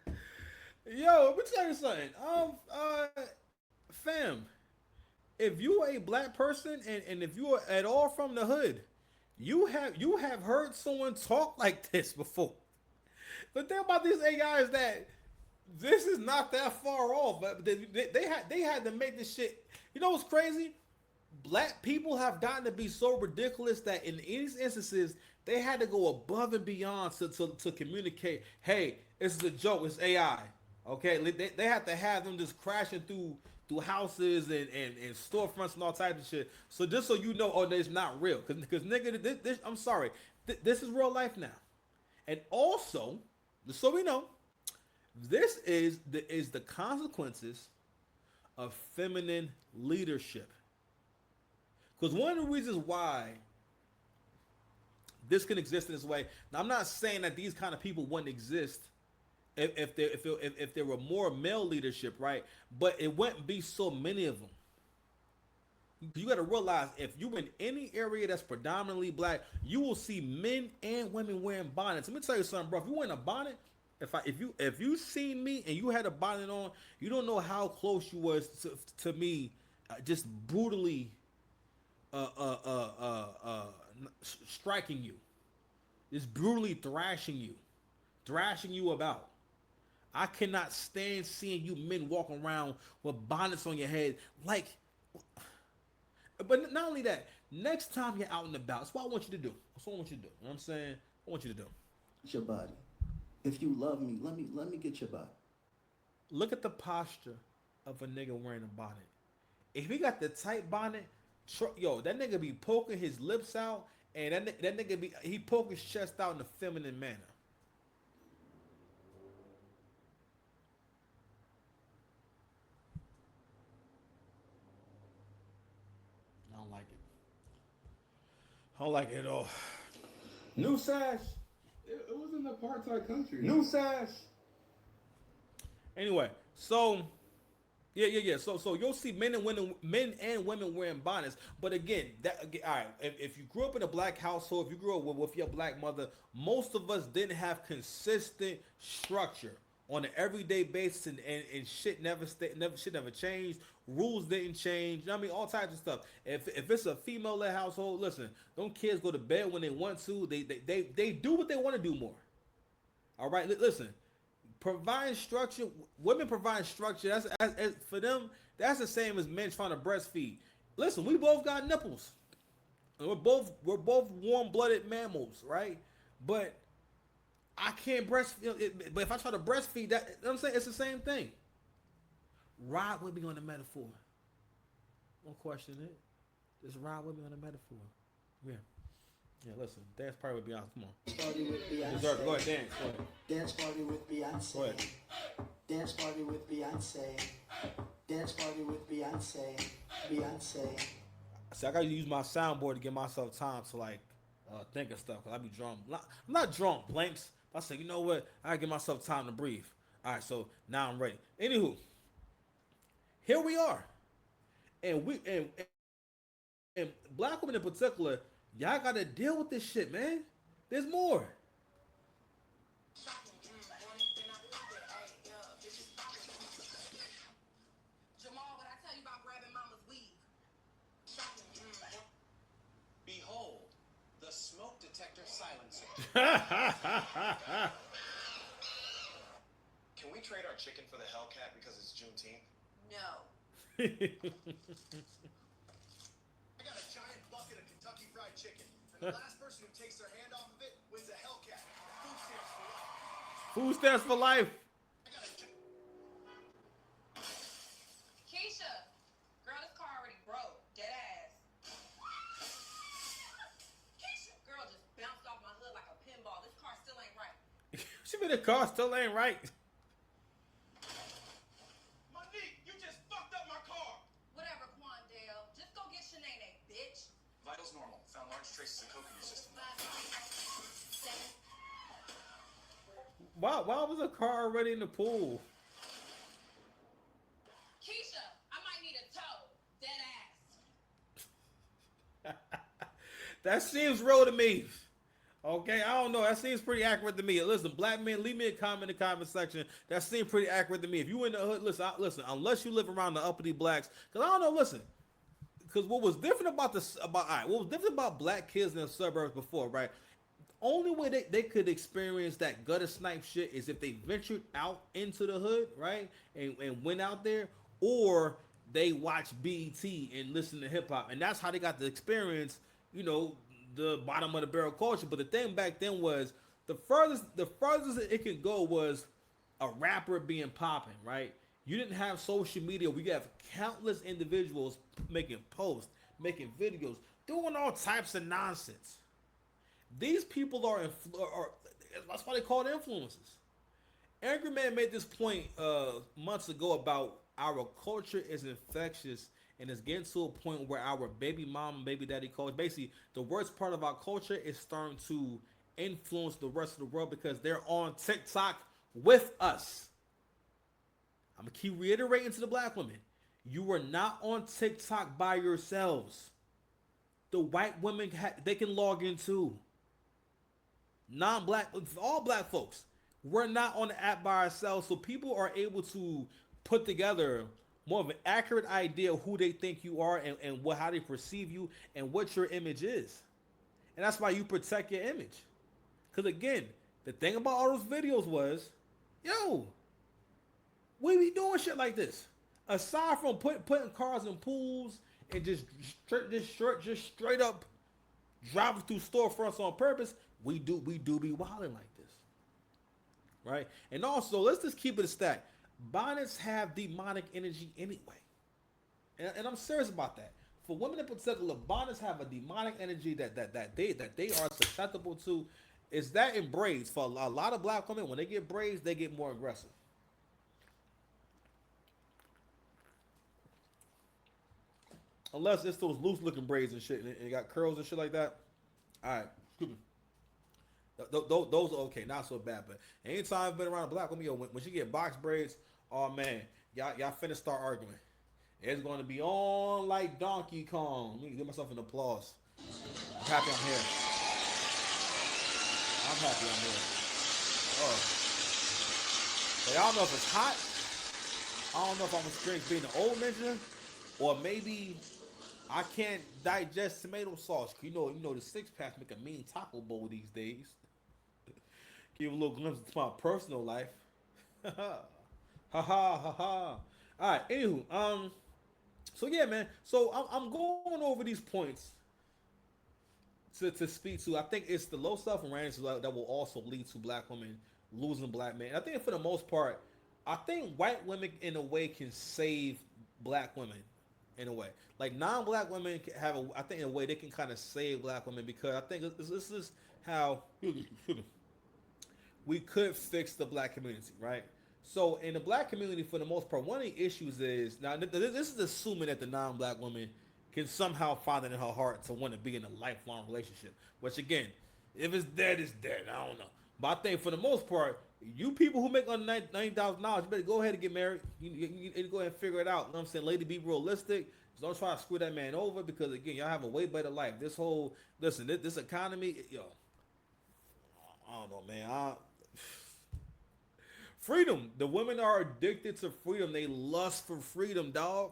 appointment." Yo, let me tell you something. Fam, if you are a black person and if you are at all from the hood, you have heard someone talk like this before. The thing about these AI is that this is not that far off, but they had to make this shit. You know what's crazy? Black people have gotten to be so ridiculous that in these instances they had to go above and beyond to communicate. Hey, it's a joke. It's AI. Okay, they have to have them just crashing through houses and storefronts and all types of shit. So just so you know, oh, it's not real. Because nigga, this, I'm sorry, this is real life now. And also, just so we know, this is the consequences of feminine leadership. Because one of the reasons why this can exist in this way. Now, I'm not saying that these kind of people wouldn't exist if there were more male leadership, right? But it wouldn't be so many of them. You got to realize if you're in any area that's predominantly black, you will see men and women wearing bonnets. Let me tell you something, bro. If you wearing a bonnet, if you seen me and you had a bonnet on, you don't know how close you was to me, just brutally striking you, just brutally thrashing you about. I cannot stand seeing you men walking around with bonnets on your head. Like, but not only that, next time you're out and about, that's what I want you to do. That's what I want you to do. You know what I'm saying? I want you to do. It's your body. If you love me, let me get your body. Look at the posture of a nigga wearing a bonnet. If he got the tight bonnet, yo, that nigga be poking his lips out, and that nigga he poke his chest out in a feminine manner. I don't like it. I don't like it at all. New sash. It was in the apartheid country. New sash. Anyway, so yeah. So you'll see men and women wearing bonnets. But again, all right. If you grew up in a black household, if you grew up with your black mother, most of us didn't have consistent structure on an everyday basis, and shit never changed. Rules didn't change. You know what I mean? All types of stuff. If it's a female-led household, listen, them kids go to bed when they want to. They do what they want to do more. All right, listen. Providing structure, women provide structure. That's for them. That's the same as men trying to breastfeed. Listen, we both got nipples. We're both warm-blooded mammals, right? But I can't breastfeed. But if I try to breastfeed, that, you know what I'm saying, it's the same thing. Ride with me on the metaphor. Don't question it. Just ride with me on the metaphor. Yeah. Yeah, listen. Dance party with Beyonce. Come on. Party with Beyonce. Deserve. Go ahead, dance. Go ahead. Dance party with Beyonce. Go ahead. Dance party with Beyonce. Dance party with Beyonce. Beyonce. See, I gotta use my soundboard to give myself time to like think of stuff. Cause I be drawing. I'm not drawing blanks. I say, you know what? I gotta give myself time to breathe. All right, so now I'm ready. Anywho, here we are, and black women in particular, y'all gotta deal with this shit, man. There's more. detector silencer. Can we trade our chicken for the Hellcat because it's Juneteenth? No. I got a giant bucket of Kentucky Fried Chicken, and the last person who takes their hand off of it wins a Hellcat. Food stamps for life. Food stamps for life. Keisha, girl, this car already broke. Dead ass. Keisha, girl just bounced off my hood like a pinball. This car still ain't right. She mean the car still ain't right. Monique, you just fucked up my car. Whatever, Quandale. Just go get Shanae, bitch. Vitals normal. Found large traces of coke in your system. Why was the car already in the pool? Keisha, I might need a tow. Dead ass. That seems real to me. Okay, I don't know. That seems pretty accurate to me. Listen, black men, leave me a comment in the comment section. That seems pretty accurate to me. If you in the hood, listen. Unless you live around the uppity blacks, because I don't know. Listen, because what was different about what was different about black kids in the suburbs before, right? Only way they could experience that gutter snipe shit is if they ventured out into the hood, right, and went out there, or they watched BET and listened to hip hop, and that's how they got the experience. You know, the bottom of the barrel culture. But the thing back then was the furthest it could go was a rapper being popping, right? You didn't have social media. We have countless individuals making posts, making videos, doing all types of nonsense. These people are that's why they call it influencers. Angry Man made this point months ago about our culture is infectious and it's getting to a point where our baby mom and baby daddy culture, basically the worst part of our culture, is starting to influence the rest of the world because they're on TikTok with us. I'm going to keep reiterating to the black women. You are not on TikTok by yourselves. The white women, they can log in too. Non-black, all black folks, we're not on the app by ourselves, so people are able to put together more of an accurate idea of who they think you are and how they perceive you and what your image is. And that's why you protect your image. Because again, the thing about all those videos was, yo, we be doing shit like this. Aside from putting cars in pools and just straight up driving through storefronts on purpose, we do be wilding like this, right? And also, let's just keep it a stack. Bonnets have demonic energy anyway, and I'm serious about that. For women in particular, bonnets have a demonic energy that they are susceptible to. Is that in braids? For a lot of black women, when they get braids, they get more aggressive. Unless it's those loose looking braids and shit, and it got curls and shit like that. All right, excuse me. Those are okay, not so bad. But anytime I've been around a black woman, yo, when she get box braids, oh man, y'all finna start arguing. It's going to be on like Donkey Kong. Let me give myself an applause. I'm happy I'm here. I'm happy I'm here. Oh, but I don't know if it's hot. I don't know if I'm experienced being an old ninja, or maybe I can't digest tomato sauce. You know the six packs make a mean taco bowl these days. Give a little glimpse into my personal life. Ha ha ha ha. All right. Anywho, so yeah, man. So I'm going over these points to speak to. I think it's the low self-awareness that will also lead to black women losing black men. I think for the most part, I think white women in a way can save black women. In a way, like non-black women have I think in a way they can kind of save black women, because I think this is how we could fix the black community, right? So in the black community, for the most part, one of the issues is, now this is assuming that the non-black woman can somehow find it in her heart to want to be in a lifelong relationship, which again, if it's dead, it's dead. I don't know. But I think for the most part, you people who make under $90,000, you better go ahead and get married. You go ahead and figure it out. You know what I'm saying? Lady, be realistic. Just don't try to screw that man over, because again, y'all have a way better life. This economy, yo, I don't know, man. Freedom. The women are addicted to freedom. They lust for freedom, dog.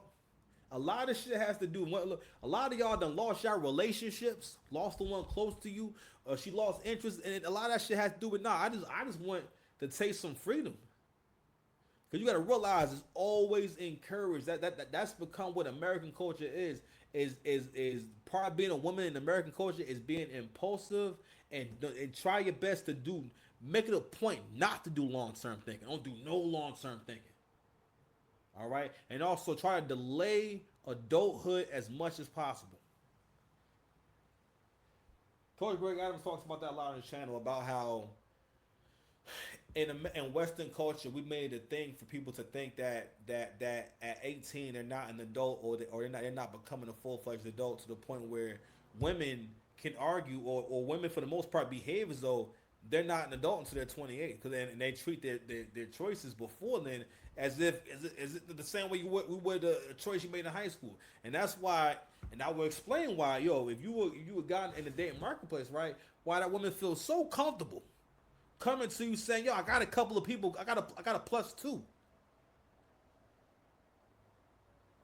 A lot of shit has to do. Look, a lot of y'all done lost y'all relationships, lost the one close to you. She lost interest, and a lot of that shit has to do with nah. I just want to taste some freedom. Cause you gotta realize it's always encouraged. That's become what American culture is. Is part of being a woman in American culture is being impulsive and try your best to do. Make it a point not to do long term thinking. Don't do no long term thinking. All right, and also try to delay adulthood as much as possible. Coach Greg Adams talks about that a lot on his channel about how in Western culture we made a thing for people to think that at 18 they're not an adult or they're not becoming a full-fledged adult to the point where women can argue or women for the most part behave as though they're not an adult until they're 28 because they treat their choices before then as if the same way we would a choice you made in high school. And that's why, and I will explain why, if you were gotten in the dating marketplace, right, why that woman feels so comfortable coming to you saying, I got a couple of people, I got a plus two.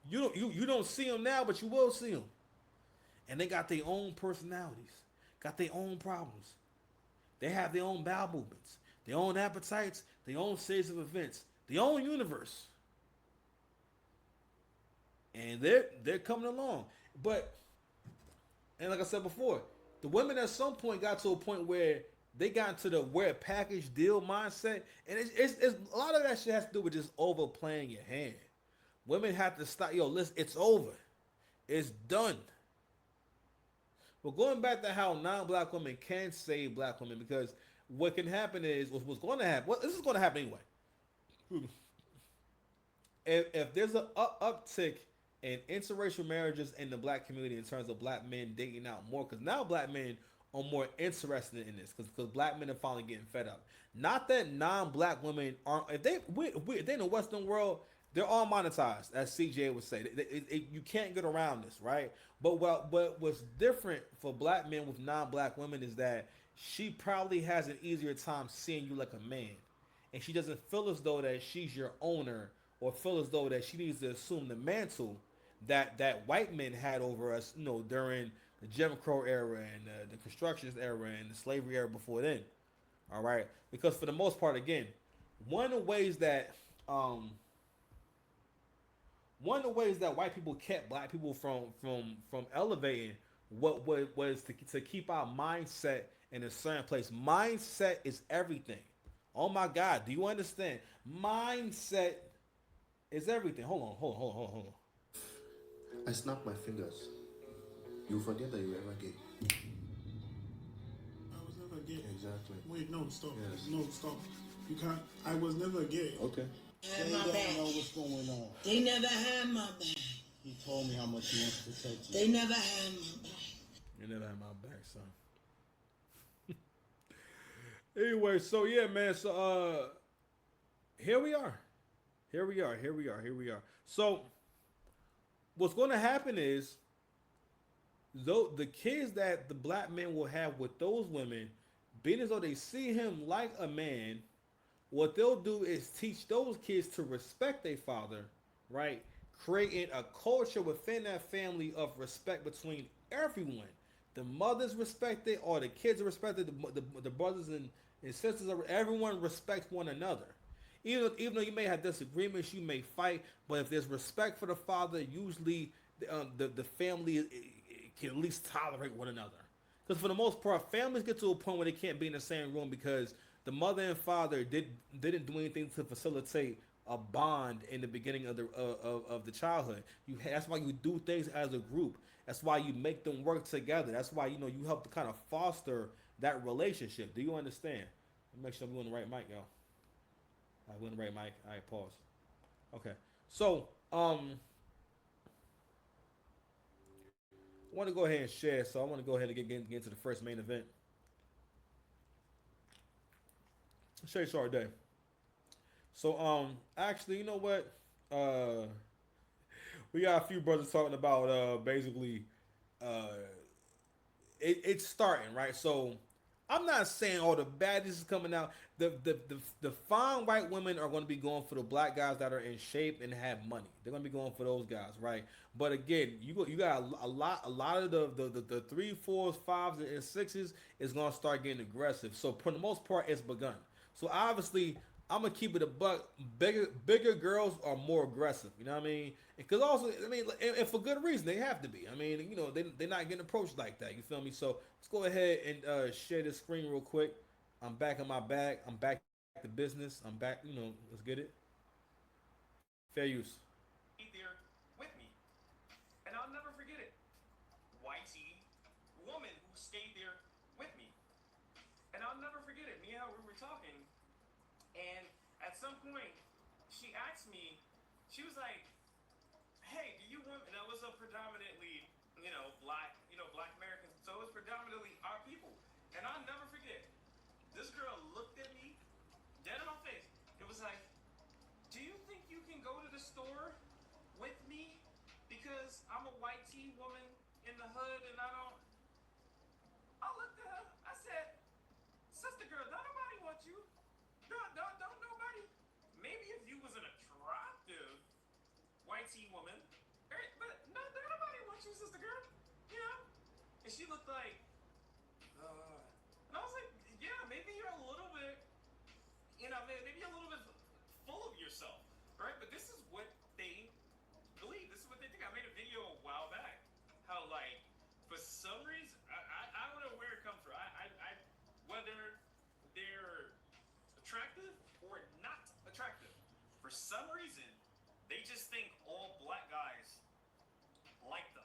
You don't see them now, but you will see them. And they got their own personalities, got their own problems. They have their own bowel movements, their own appetites, their own series of events, their own universe. And they're coming along. And like I said before, the women at some point got to a point where they got into the wear package deal mindset. And it's a lot of that shit has to do with just overplaying your hand. Women have to stop, listen, it's over. It's done. But going back to how non-black women can save black women, because what can happen is, what's going to happen, this is going to happen anyway. If there's an uptick in interracial marriages in the black community in terms of black men dating out more, because now black men are more interested in this, because black men are finally getting fed up. Not that non-black women aren't, if they're in the Western world, they're all monetized, as CJ would say. You can't get around this, right? But what's different for black men with non-black women is that she probably has an easier time seeing you like a man. And she doesn't feel as though that she's your owner or feel as though that she needs to assume the mantle that white men had over us, during the Jim Crow era and the Constructionist era and the slavery era before then. All right? Because for the most part, again, one of the ways that white people kept black people from elevating what was to keep our mindset in a certain place. Mindset is everything. Oh my God, do you understand? Mindset is everything. Hold on. I snap my fingers. You forget that you were ever gay. I was never gay. Exactly. Wait, no, stop. Yes. No, stop. You can't. I was never gay. Okay. They don't know what's going on. They never had my back. He told me how much he wants to protect you. They never had my back. You never had my back, son. Anyway, so yeah, man. So here we are. So what's going to happen is, though the kids that the black men will have with those women, being as though they see him like a man, what they'll do is teach those kids to respect their father, right? Creating a culture within that family of respect between everyone. The mothers respect it, or the kids are respected, the brothers and sisters, everyone respects one another. Even though you may have disagreements, you may fight, but if there's respect for the father, usually the family can at least tolerate one another. Because for the most part, families get to a point where they can't be in the same room because the mother and father didn't do anything to facilitate a bond in the beginning of the childhood. That's why you do things as a group. That's why you make them work together. That's why you help to kind of foster that relationship. Do you understand? Make sure I'm on the right mic, y'all. I went right mic. All right, pause. Okay. So, I want to go ahead and share. So I want to go ahead and get into the first main event. Shay Sharday. So, actually, you know what? We got a few brothers talking about basically it's starting, right? So I'm not saying all the baddies is coming out. The fine white women are going to be going for the black guys that are in shape and have money. They're going to be going for those guys, right? But again, you got a lot of the three, fours, fives, and sixes is going to start getting aggressive. So for the most part, it's begun. So obviously, I'm gonna keep it a buck. Bigger girls are more aggressive. You know what I mean? Because also, I mean, and for good reason, they have to be. I mean, they're not getting approached like that. You feel me? So let's go ahead and share this screen real quick. I'm back in my bag. I'm back to business. I'm back. Let's get it. Fair use. There with me, and I'll never forget it. Whitey woman who stayed there with me, and I'll never forget it. Me and her, we were talking, and at some point, she asked me, she was like, "Hey, do you want?" And that was a predominantly, black Americans. So it was predominantly our people, and I'll never forget. This girl looked at me dead in my face. It was like, "Do you think you can go to the store with me because I'm a white tea woman in the hood and I don't?" I looked at her. I said, "Sister girl, don't nobody want you. Don't nobody. Maybe if you was an attractive white tea woman, but no, don't nobody want you, sister girl. You know?" And she looked like, and I was like, "Yeah, maybe you're a little bit, maybe you're a little bit full of yourself, right?" But this is what they believe. This is what they think. I made a video a while back. How like, for some reason, I don't know where it comes from. I whether they're attractive or not attractive, for some reason, they just think all black guys like them.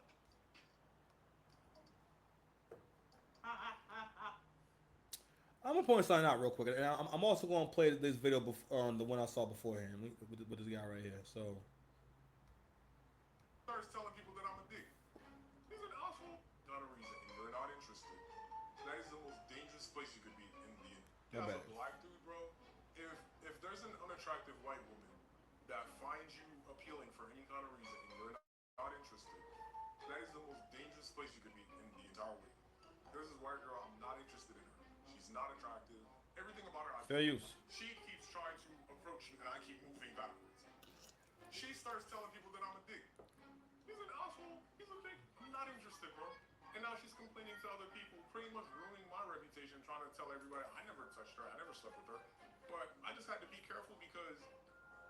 I'm gonna point something out real quick, and I'm also gonna play this video on the one I saw beforehand with this guy right here. So. Starts telling people that I'm a dick. He's an asshole. Not a reason, and you're not interested. That is the most dangerous place you could be in the. As a black dude, bro, if there's an unattractive white woman that finds you appealing for any kind of reason, and you're not interested, that is the most dangerous place you could be in the entire way. There's this white girl, I'm not interested in her. She's not attractive. Everything about her, Fair use. She keeps trying to approach me, and I keep moving backwards. She starts telling people that I'm a dick. He's an asshole. He's a dick. I'm not interested, bro. And now she's complaining to other people, pretty much ruining my reputation, trying to tell everybody I never touched her, I never slept with her. But I just had to be careful because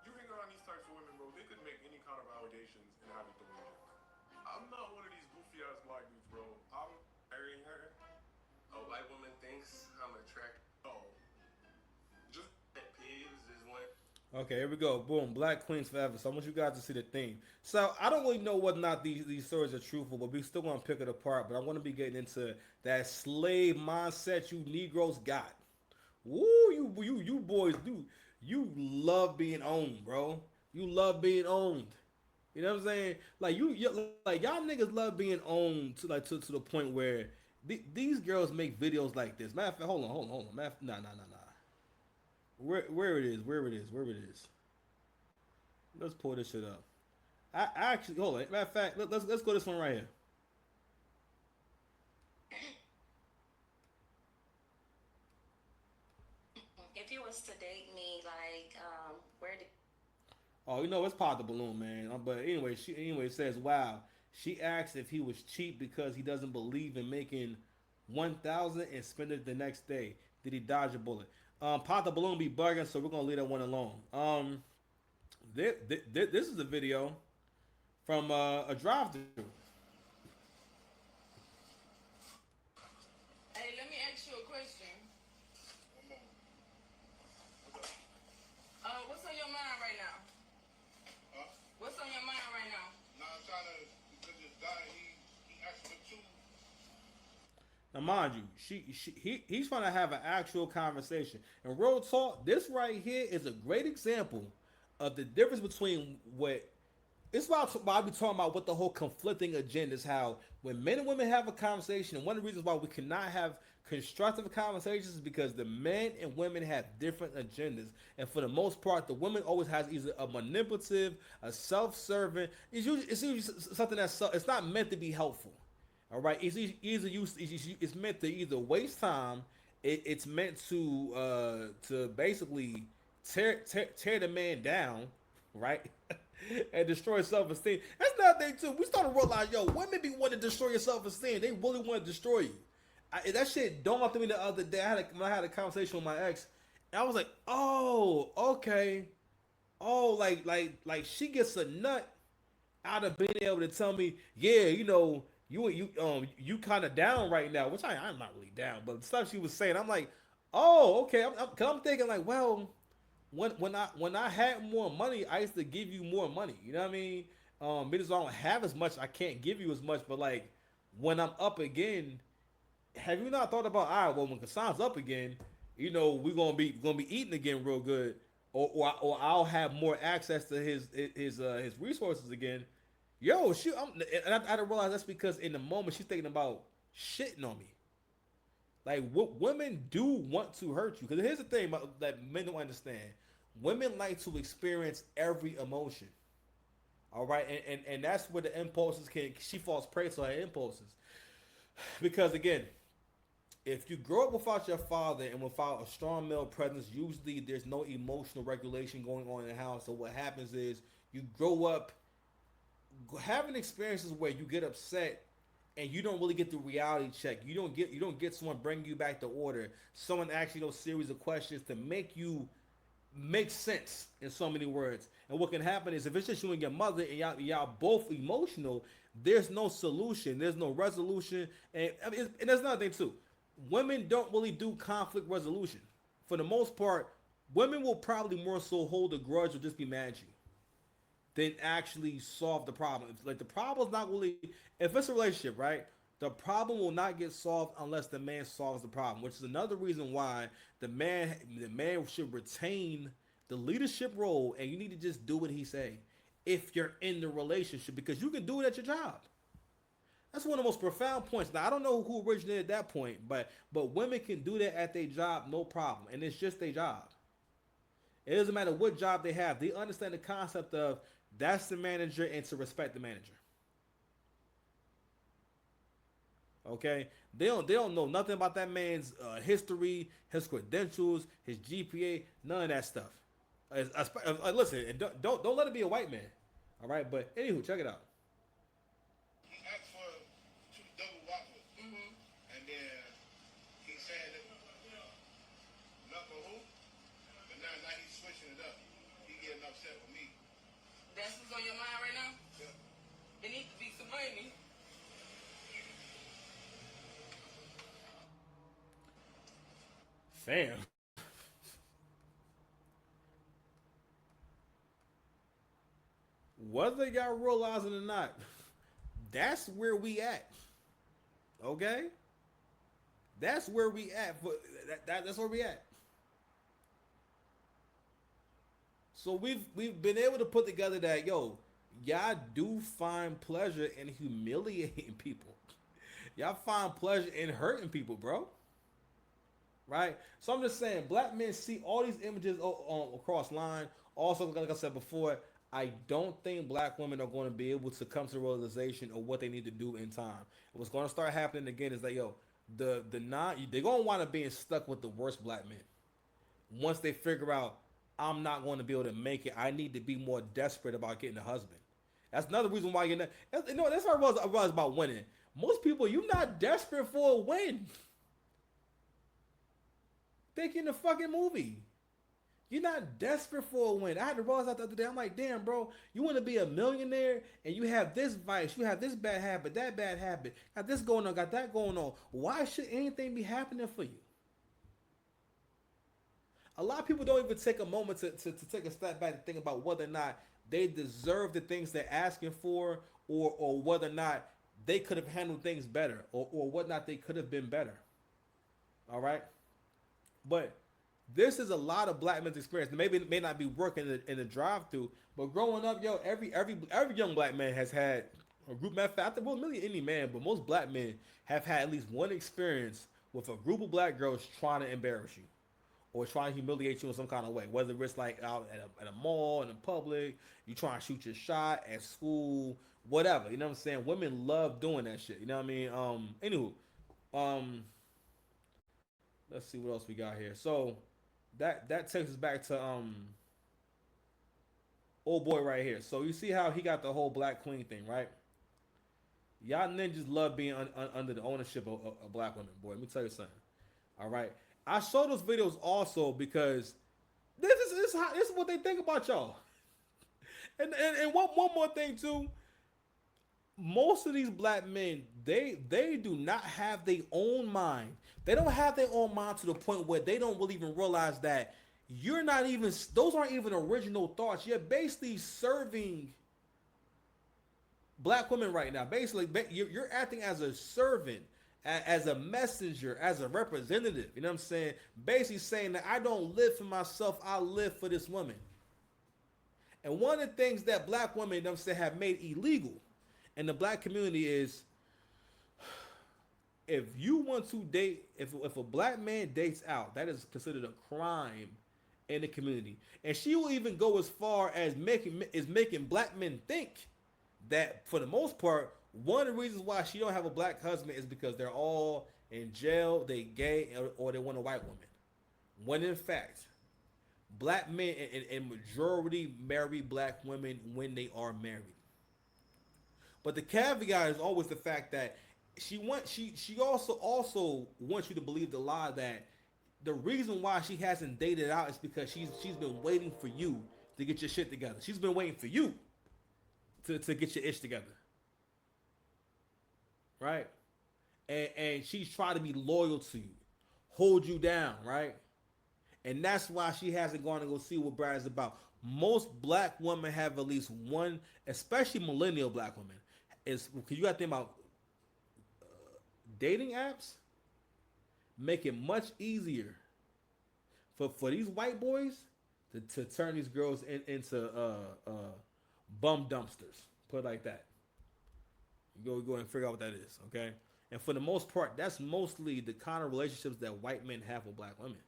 you hang around these types of women, bro, they could make any kind of allegations and have it believed. I'm not one of these goofy ass black dudes, bro. I'm marrying her. A white woman thinks I'm attractive. Oh. Just pet peeves is when. Okay, here we go. Boom. Black Queens Forever. So I want you guys to see the theme. So I don't really know whether or not these stories are truthful, but we still gonna pick it apart. But I want to be getting into that slave mindset you Negroes got. Woo, you boys do. You love being owned, bro. You love being owned. You know what I'm saying? Like like y'all niggas love being owned to the point where these girls make videos like this. Matter of fact, hold on. Nah. Where it is. Let's pull this shit up. I actually hold on. Matter of fact, let's go this one right here. If you was to date me, like, where did? Oh, it's Pop the Balloon, man. But anyway, she says, wow. She asked if he was cheap because he doesn't believe in making 1,000 and spend it the next day. Did he dodge a bullet? Pop the Balloon be bugging, so we're gonna leave that one alone. This is a video from a drive-through. Hey, let me ask you a question. What's on your mind right now? Huh? What's on your mind right now? Now I'm trying to, because this guy, he asked for two. Now, mind you, he's trying to have an actual conversation. And real talk, this right here is a great example of the difference between what it's about. I be talking about what the whole conflicting agenda is. How when men and women have a conversation, and one of the reasons why we cannot have constructive conversations is because the men and women have different agendas, and for the most part, the woman always has either a manipulative, a self-serving. It's usually something it's not meant to be helpful. All right, it's meant to either waste time it's meant to basically tear the man down, right? And destroy self-esteem. That's another thing too. We started to realize, yo, women be wanting to destroy your self-esteem. They really want to destroy you. That shit dawned on me the other day. When I had a conversation with my ex, and I was like, oh, okay. Oh, like she gets a nut out of being able to tell me, yeah, you kind of down right now, which I'm not really down, but the stuff she was saying, I'm like, oh, okay. I'm thinking like, well, when I had more money, I used to give you more money. You know what I mean? Because I don't have as much, I can't give you as much. But like when I'm up again, have you not thought about, all right, well, when Kassan's up again, we're gonna be eating again real good, or I'll have more access to his resources again. Yo, shoot, and I didn't realize that's because in the moment she's thinking about shitting on me. Like what women do want to hurt you. Because here's the thing that men don't understand: women like to experience every emotion. All right, and that's where the impulses she falls prey to her impulses. Because again, if you grow up without your father and without a strong male presence, usually there's no emotional regulation going on in the house. So what happens is you grow up having experiences where you get upset and you don't really get the reality check. You don't get someone bringing you back to order. Someone asking those series of questions to make you make sense in so many words. And what can happen is if it's just you and your mother and y'all both emotional, there's no solution, there's no resolution, and and there's another thing too. Women don't really do conflict resolution. For the most part, women will probably more so hold a grudge or just be mad at you than actually solve the problem. Like the problem's not really, if it's a relationship, right? The problem will not get solved unless the man solves the problem, which is another reason why the man should retain the leadership role, and you need to just do what he say if you're in the relationship, because you can do it at your job. That's one of the most profound points. Now I don't know who originated that point, but women can do that at their job, no problem, and it's just their job. It doesn't matter what job they have. They understand the concept of that's the manager and to respect the manager. Okay, they don't know nothing about that man's history, his credentials, his GPA, none of that stuff. Listen, and don't let it be a white man. All right, but anywho, check it out. He asked for 2 double whoppers. And then he said that milk or who? But now he's switching it up. He getting upset with me. That's what's on your mind right now? Yeah. It needs to be some money. Fam. Whether y'all realize it or not, that's where we at. Okay? That's where we at. That's where we at. So we've been able to put together that, yo, y'all do find pleasure in humiliating people. Y'all find pleasure in hurting people, bro. Right? So I'm just saying, black men see all these images across line. Also, like I said before, I don't think black women are going to be able to come to the realization of what they need to do in time. What's going to start happening again is that, yo, they're going to wind up being stuck with the worst black men. Once they figure out, I'm not going to be able to make it, I need to be more desperate about getting a husband. That's another reason why you're not, that's what I realized about winning. Most people, you're not desperate for a win. Think in the fucking movie. You're not desperate for a win. I had to realize that the other day. I'm like, damn, bro, you want to be a millionaire and you have this vice, you have this bad habit, that bad habit, got this going on, got that going on. Why should anything be happening for you? A lot of people don't even take a moment to take a step back and think about whether or not they deserve the things they're asking for, or whether or not they could have handled things better, or whether or not they could have been better. All right? But this is a lot of black men's experience. Maybe it may not be working in the drive-through, but growing up, yo, every young black man has had a group. Matter of fact, well, really any man, but most black men have had at least one experience with a group of black girls trying to embarrass you or trying to humiliate you in some kind of way. Whether it's like out at a mall, in the public, you trying to shoot your shot at school, whatever. You know what I'm saying? Women love doing that shit. You know what I mean? Anywho, Let's see what else we got here. So that takes us back to old boy right here. So you see how he got the whole Black Queen thing, right? Y'all ninjas love being under the ownership of black women. Boy, let me tell you something. All right, I show those videos also because this is what they think about y'all. And one more thing too. Most of these black men, they do not have their own mind. They don't have their own mind to the point where they don't really even realize that you're not even, those aren't even original thoughts. You're basically serving black women right now. Basically, you're acting as a servant, as a messenger, as a representative. You know what I'm saying? Basically saying that I don't live for myself, I live for this woman. And one of the things that black women, you know what I'm saying, have made illegal in the black community is, if you want to date, if a black man dates out, that is considered a crime in the community. And she will even go as far as making black men think that, for the most part, one of the reasons why she don't have a black husband is because they're all in jail, they gay, or they want a white woman. When in fact, black men and majority marry black women when they are married. But the caveat is always the fact that she also wants you to believe the lie that the reason why she hasn't dated out is because she's been waiting for you to get your shit together. She's been waiting for you to get your ish together. Right? And she's trying to be loyal to you, hold you down, right? And that's why she hasn't gone to go see what Brad is about. Most black women have at least one, especially millennial black women. Is because you got to think about dating apps make it much easier for these white boys to turn these girls into bum dumpsters. Put it like that. You go and figure out what that is, okay? And for the most part, that's mostly the kind of relationships that white men have with black women,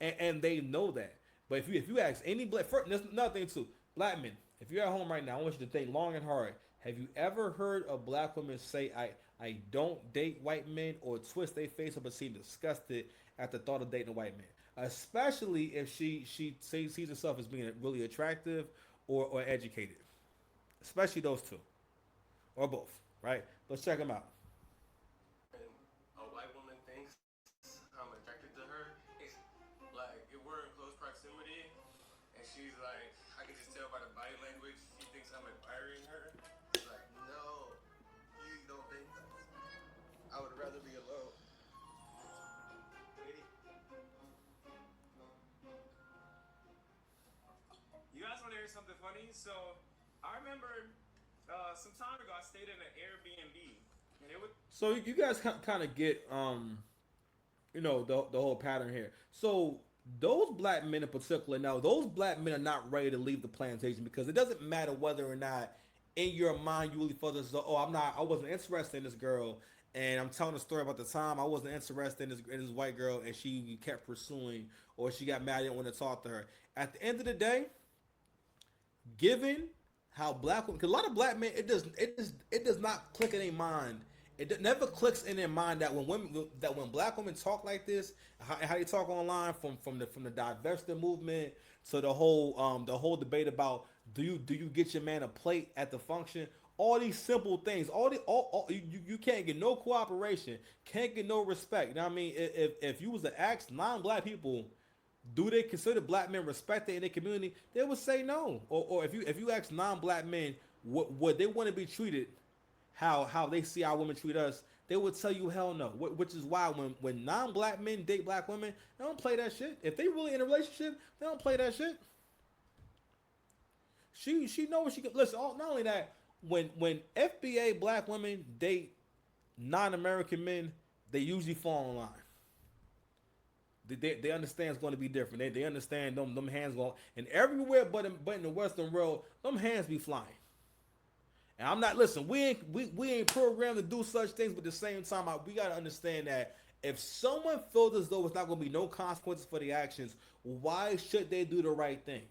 and they know that. But if you ask any black, there's another thing too, black men. If you're at home right now, I want you to think long and hard. Have you ever heard a black woman say, I don't date white men, or twist their face up and seem disgusted at the thought of dating a white man? Especially if she sees herself as being really attractive or educated. Especially those two. Or both, right? Let's check them out. A white woman thinks I'm attracted to her. It's like, if we're in close proximity and she's like, I can just tell by the body language, she thinks I'm admiring her. It's like, no, you don't think that. I would rather be alone. You guys want to hear something funny? So, I remember some time ago I stayed in an Airbnb. And it would. So you guys kind of get you know, the whole pattern here. So those black men in particular, now those black men are not ready to leave the plantation, because it doesn't matter whether or not in your mind you really feel this, oh, I wasn't interested in this girl, and I'm telling a story about the time I wasn't interested in this white girl and she kept pursuing, or she got mad, I didn't want to talk to her. At the end of the day, given how black women, because a lot of black men, it does not click in their mind. It never clicks in their mind that when black women talk like this, how they talk online, from the diversity movement to the whole debate about do you get your man a plate at the function, all these simple things, you can't get no cooperation, can't get no respect. You know what I mean? If you was to ask non-black people, do they consider black men respected in their community, they would say no. Or if you ask non-black men, would they want to be treated how they see our women treat us, they would tell you hell no. Which is why when non-black men date black women, they don't play that shit. If they really in a relationship, they don't play that shit. She knows she can listen. Not only that, when FBA black women date non-American men, they usually fall in line. They understand it's going to be different. They understand them hands go, and everywhere but in the Western world, them hands be flying. And I'm not, listen, we ain't programmed to do such things, but at the same time, we got to understand that if someone feels as though it's not going to be no consequences for the actions, why should they do the right thing?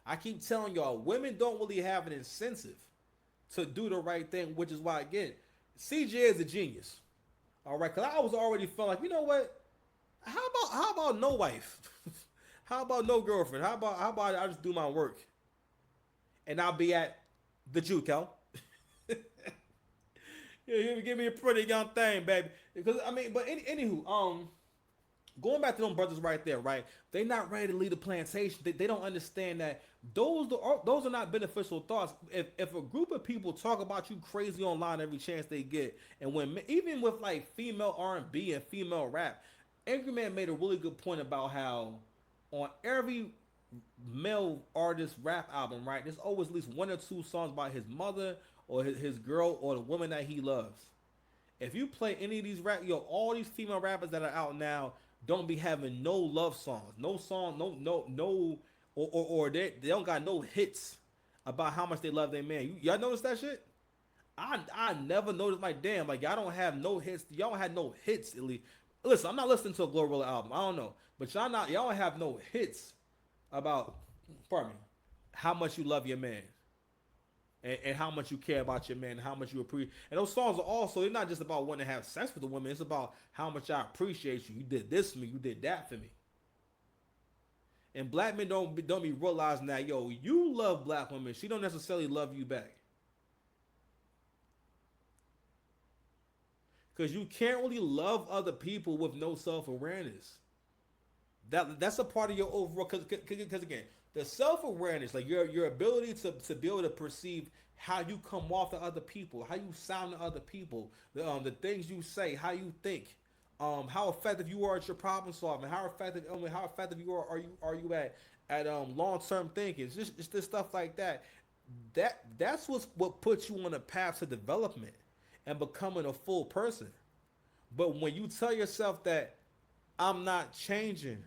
I keep telling y'all, women don't really have an incentive to do the right thing, which is why, again, CJ is a genius. All right, because I was already feeling like, you know what? How about no wife? How about no girlfriend? How about I just do my work and I'll be at the juke, Cal. Yeah, give me a pretty young thing, baby. Because I mean, but anywho, going back to them brothers right there, right? They not ready to leave the plantation. They don't understand that those are not beneficial thoughts. If a group of people talk about you crazy online every chance they get, and when even with like female R&B and female rap, Angry Man made a really good point about how on every male artist rap album, right? There's always at least one or two songs about his mother or his girl or the woman that he loves. If you play any of these all these female rappers that are out now don't be having no love songs, no song, no, or they don't got no hits about how much they love their man. Y'all notice that shit? I never noticed. Like, damn, like y'all don't have no hits. Y'all don't have no hits at least. Listen, I'm not listening to a Glorilla album. I don't know, but y'all don't have no hits about, pardon me, how much you love your man. And how much you care about your man, and how much you appreciate. And those songs are also, they're not just about wanting to have sex with the woman. It's about how much I appreciate you. You did this for me. You did that for me. And black men don't be realizing that, yo, you love black women. She don't necessarily love you back. Because you can't really love other people with no self-awareness. That's a part of your overall, because again, the self-awareness, like your ability to be able to perceive how you come off to other people, how you sound to other people, the things you say, how you think, how effective you are at your problem solving, how effective you are you at long-term thinking. It's just this stuff like that. That's what puts you on a path to development and becoming a full person. But when you tell yourself that I'm not changing,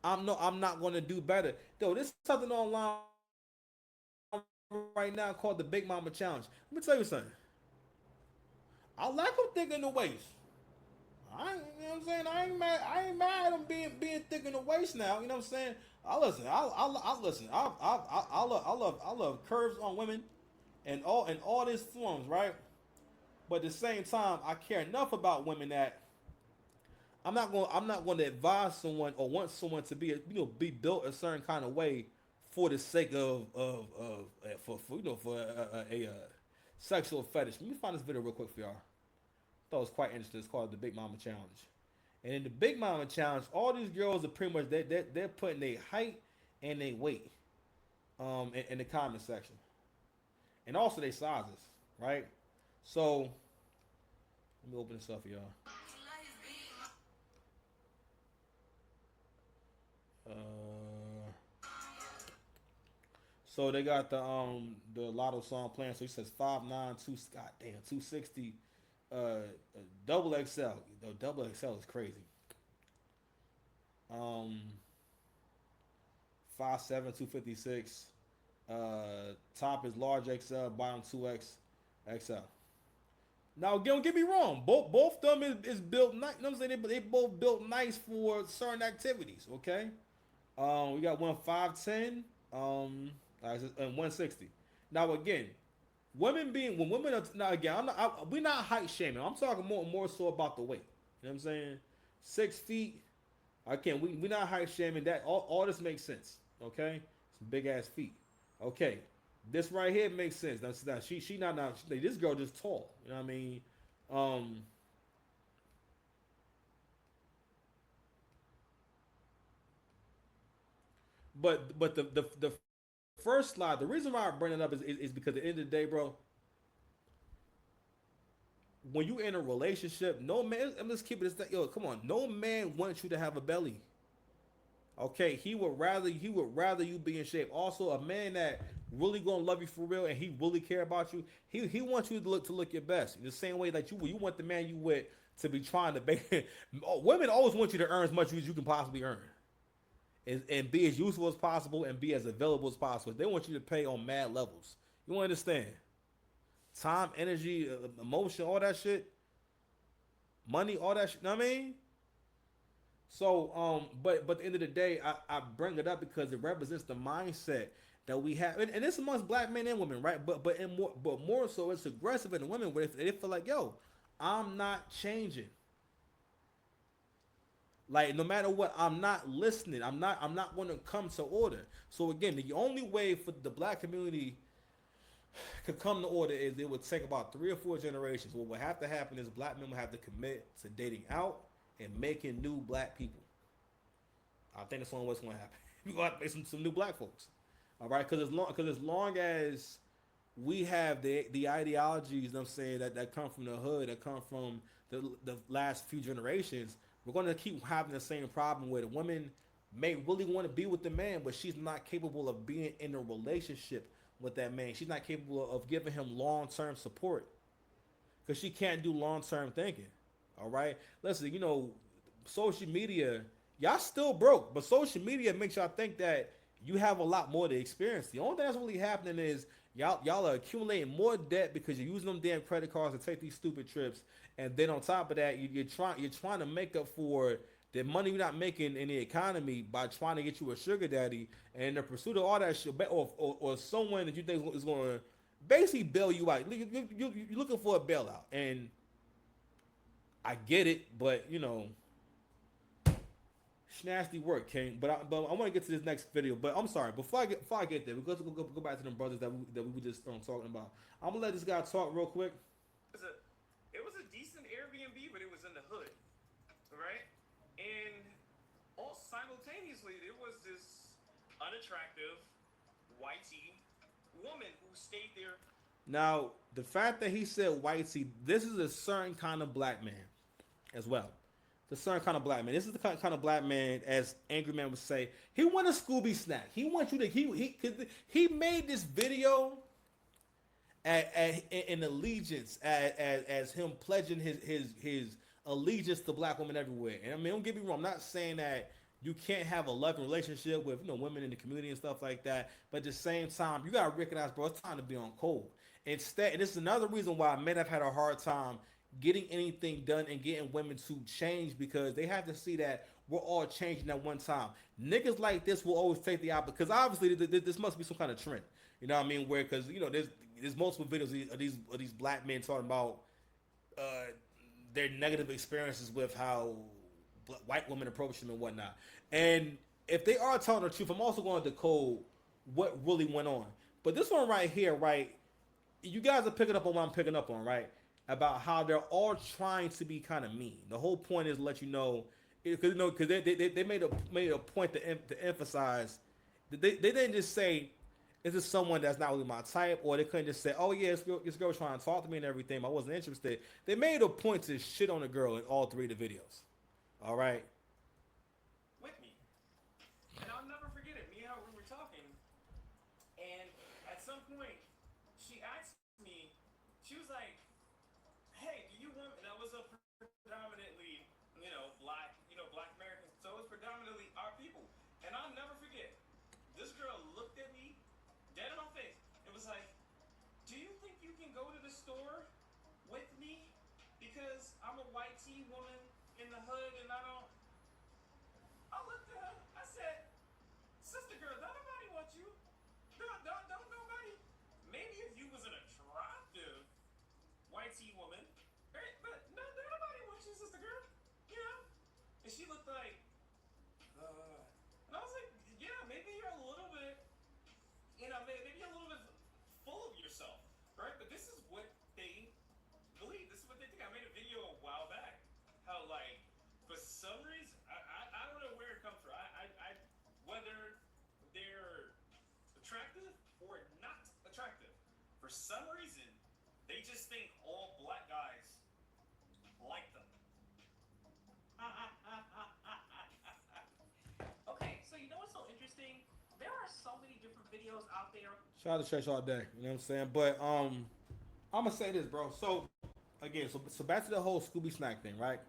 I'm not going to do better. Though there's something online right now called the Big Mama Challenge. Let me tell you something. I like them thick in the waist. You know what I'm saying? I ain't mad at them being thick in the waist now. You know what I'm saying? I listen. I listen. I love curves on women and all these forms, right? But at the same time, I care enough about women that I'm not going to advise someone or want someone to be built a certain kind of way for the sake of for a sexual fetish. Let me find this video real quick for y'all. Thought it was quite interesting. It's called the Big Mama Challenge. And in the Big Mama Challenge, all these girls are pretty much they're putting their height and their weight in the comment section, and also their sizes, right? So let me open this up for y'all. So they got the Lotto song playing. So he says 5'9", goddamn 260, double XL. The double XL is crazy. 5'7", 256. Top is large XL, bottom 2X XL. Now, don't get me wrong. Both of them is built nice. You know what I'm saying? They both built nice for certain activities. Okay. We got one 5'10", and 160. Now again, when women are now again, we're not height shaming. I'm talking more so about the weight. You know what I'm saying? 6 feet. Again, we not height shaming. That all this makes sense. Okay, some big ass feet. Okay, this right here makes sense. Now she not now. This girl just tall. You know what I mean? But the first slide, the reason why I bring it up is because at the end of the day, bro, when you in a relationship, no man, I'm just keeping this, yo, come on, no man wants you to have a belly. Okay, he would rather you be in shape. Also, a man that really gonna love you for real and he really care about you, he wants you to look your best. In the same way that you want the man you with to be trying to women always want you to earn as much as you can possibly earn. And be as useful as possible and be as available as possible. They want you to pay on mad levels. You understand? Time, energy, emotion, all that shit, money, all that shit. You know what I mean? So, but at the end of the day, I bring it up because it represents the mindset that we have, and it's amongst black men and women, right? But more so, it's aggressive in the women where they feel like, yo, I'm not changing. Like no matter what, I'm not listening. I'm not going to come to order. So again, the only way for the black community could come to order is it would take about 3 or 4 generations. What would have to happen is black men would have to commit to dating out and making new black people. I think that's the only way it's going to happen. We're going to have to make some new black folks. All right, because as long as we have the ideologies, you know what I'm saying, that come from the hood, that come from the last few generations, we're going to keep having the same problem where the woman may really want to be with the man, but she's not capable of being in a relationship with that man. She's not capable of giving him long-term support because she can't do long-term thinking. All right, listen, social media, y'all still broke, but social media makes y'all think that you have a lot more to experience. The only thing that's really happening is y'all are accumulating more debt because you're using them damn credit cards to take these stupid trips, and then on top of that, you're trying to make up for the money you're not making in the economy by trying to get you a sugar daddy, and in the pursuit of all that shit, or someone that you think is going to basically bail you out. You're looking for a bailout, and I get it, but nasty work, King. But I want to get to this next video. But I'm sorry, before I get there, because we'll go back to them brothers that we were just talking about. I'm gonna let this guy talk real quick. It was a decent Airbnb, but it was in the hood, right? And all simultaneously, there was this unattractive white woman who stayed there. Now, the fact that he said whitey, this is a certain kind of black man as well. The certain kind of black man. This is the kind of black man, as Angry Man would say, he want a Scooby snack. He wants you to he made this video in allegiance as him pledging his allegiance to black women everywhere. And I mean, don't get me wrong, I'm not saying that you can't have a loving relationship with women in the community and stuff like that, but at the same time, you gotta recognize, bro, it's time to be on cold. Instead, and this is another reason why men have had a hard time getting anything done and getting women to change, because they have to see that we're all changing at one time. Niggas like this will always take the opposite, because obviously this must be some kind of trend. You know what I mean? Where, because there's multiple videos of these black men talking about their negative experiences with how white women approach them and whatnot. And if they are telling the truth, I'm also going to decode what really went on. But this one right here, right? You guys are picking up on what I'm picking up on, right? About how they're all trying to be kind of mean. The whole point is to let you know, because they made a point to emphasize that they didn't just say, is this someone that's not really my type, or they couldn't just say, oh yeah, this girl trying to talk to me and everything, but I wasn't interested. They made a point to shit on the girl in all 3 of the videos. All right. With me, and I'll never forget it. Me and her, we were talking, and at some point, she asked me, she was like, hey, do you want, and that was a predominantly, black American, so it was predominantly our people. And I'll never forget, this girl looked at me, dead in my face, it was like, do you think you can go to the store with me? Because I'm a white tea woman in the hood, and I looked at her, I said, sister girl, don't nobody want you. Don't nobody. Maybe if you was an attractive white tea woman, right? But no, nobody wants you, sister girl. And she looked like, and I was like, yeah, maybe you're a little bit, maybe you're a little bit full of yourself, right? But this is what they believe. This is what they think. I made a video a while back, how like, for some reason, I don't know where it comes from. I whether they're attractive or not attractive, for some reason, they just think all black guys like them. Okay, so you know what's so interesting? There are so many different videos out there. Shout out to church all day. You know what I'm saying? But I'm gonna say this, bro. So again, so back to the whole Scooby snack thing, right?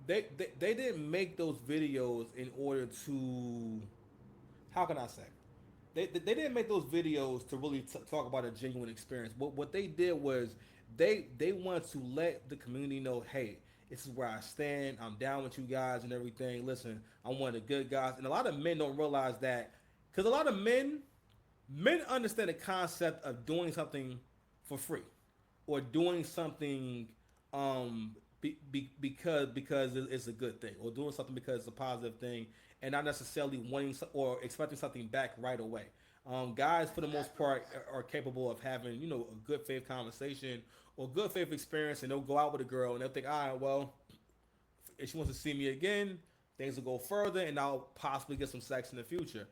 They didn't make those videos in order to, how can I say? They didn't make those videos to really talk about a genuine experience. What they did was they wanted to let the community know, hey, this is where I stand. I'm down with you guys and everything. Listen, I'm one of the good guys. And a lot of men don't realize that, because a lot of men understand the concept of doing something for free or doing something because it's a good thing, or doing something because it's a positive thing, and not necessarily wanting or expecting something back right away. Guys, for the most part, are capable of having a good faith conversation or good faith experience, and they'll go out with a girl and they'll think, all right, well, if she wants to see me again, things will go further, and I'll possibly get some sex in the future.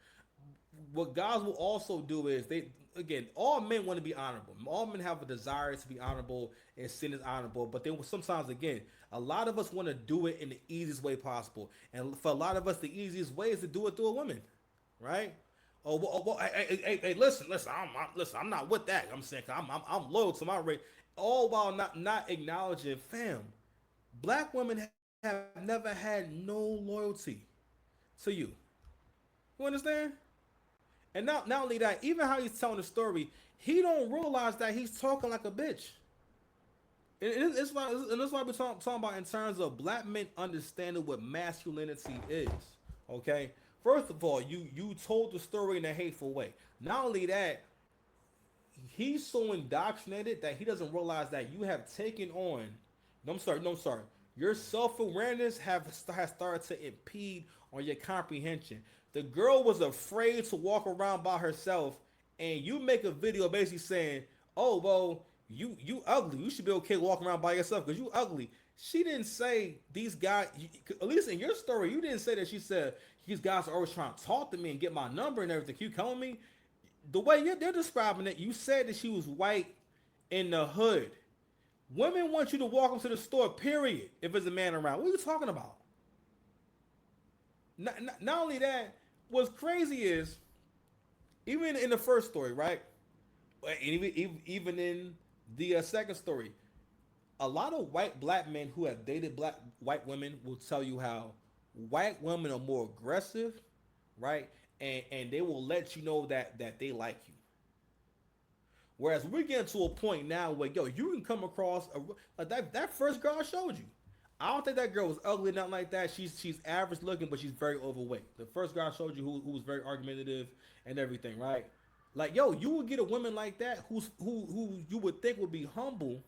What guys will also do is they again, all men want to be honorable. All men have a desire to be honorable and sin is honorable, but they will sometimes again, a lot of us want to do it in the easiest way possible, and for a lot of us, the easiest way is to do it through a woman, right? Hey, listen, listen. I'm not with that. I'm saying I'm loyal to my race, all while not acknowledging, fam. Black women have never had no loyalty to you. You understand? And not only that, even how he's telling the story, he don't realize that he's talking like a bitch. That's why we're talking about in terms of black men understanding what masculinity is. Okay, first of all, you told the story in a hateful way. Not only that, he's so indoctrinated that he doesn't realize that you have taken on. No, I'm sorry. No, I'm sorry. Your self awareness has started to impede on your comprehension. The girl was afraid to walk around by herself, and you make a video basically saying, "Oh well, you ugly. You should be okay walking around by yourself because you ugly." She didn't say these guys. At least in your story, you didn't say that. She said these guys are always trying to talk to me and get my number and everything. Can you calling me? The way they're describing it, you said that she was white in the hood. Women want you to walk them to the store, period, if there's a man around. What are you talking about? Not only that, what's crazy is, even in the first story, right? And even in the second story, a lot of black men who have dated white women will tell you how white women are more aggressive, right? And they will let you know that they like you. Whereas we're getting to a point now where you can come across like that first girl I showed you. I don't think that girl was ugly, nothing like that. She's average looking, but she's very overweight. The first girl I showed you who was very argumentative and everything, right? Like you would get a woman like that who you would think would be humble,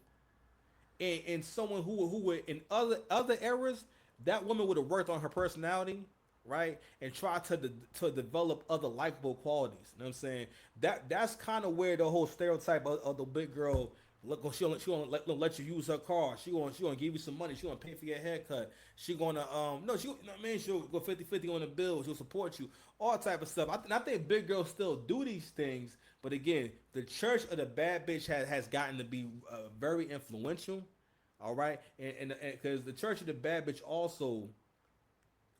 and someone who would in other eras, that woman would have worked on her personality, right, and try to develop other likable qualities. You know what I'm saying? That's kind of where the whole stereotype of the big girl. Look, she gonna let you use her car. She gonna give you some money. She gonna pay for your haircut. She gonna no, she, you know what I mean, she'll go 50-50 on the bill. She'll support you. All type of stuff. I think big girls still do these things, but again, the church of the bad bitch has gotten to be very influential. All right, and because the church of the bad bitch also,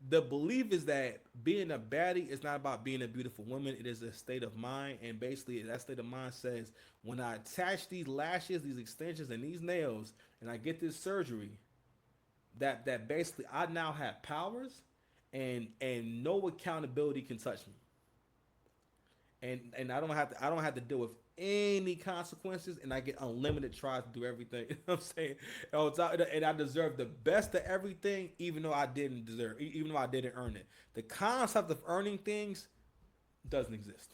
the belief is that being a baddie is not about being a beautiful woman. It is a state of mind, and basically that state of mind says, when I attach these lashes, these extensions, and these nails, and I get this surgery, that basically I now have powers, and no accountability can touch me, and I don't have to deal with any consequences, and I get unlimited tries to do everything. You know what I'm saying? And I deserve the best of everything, even though I didn't earn it. The concept of earning things doesn't exist.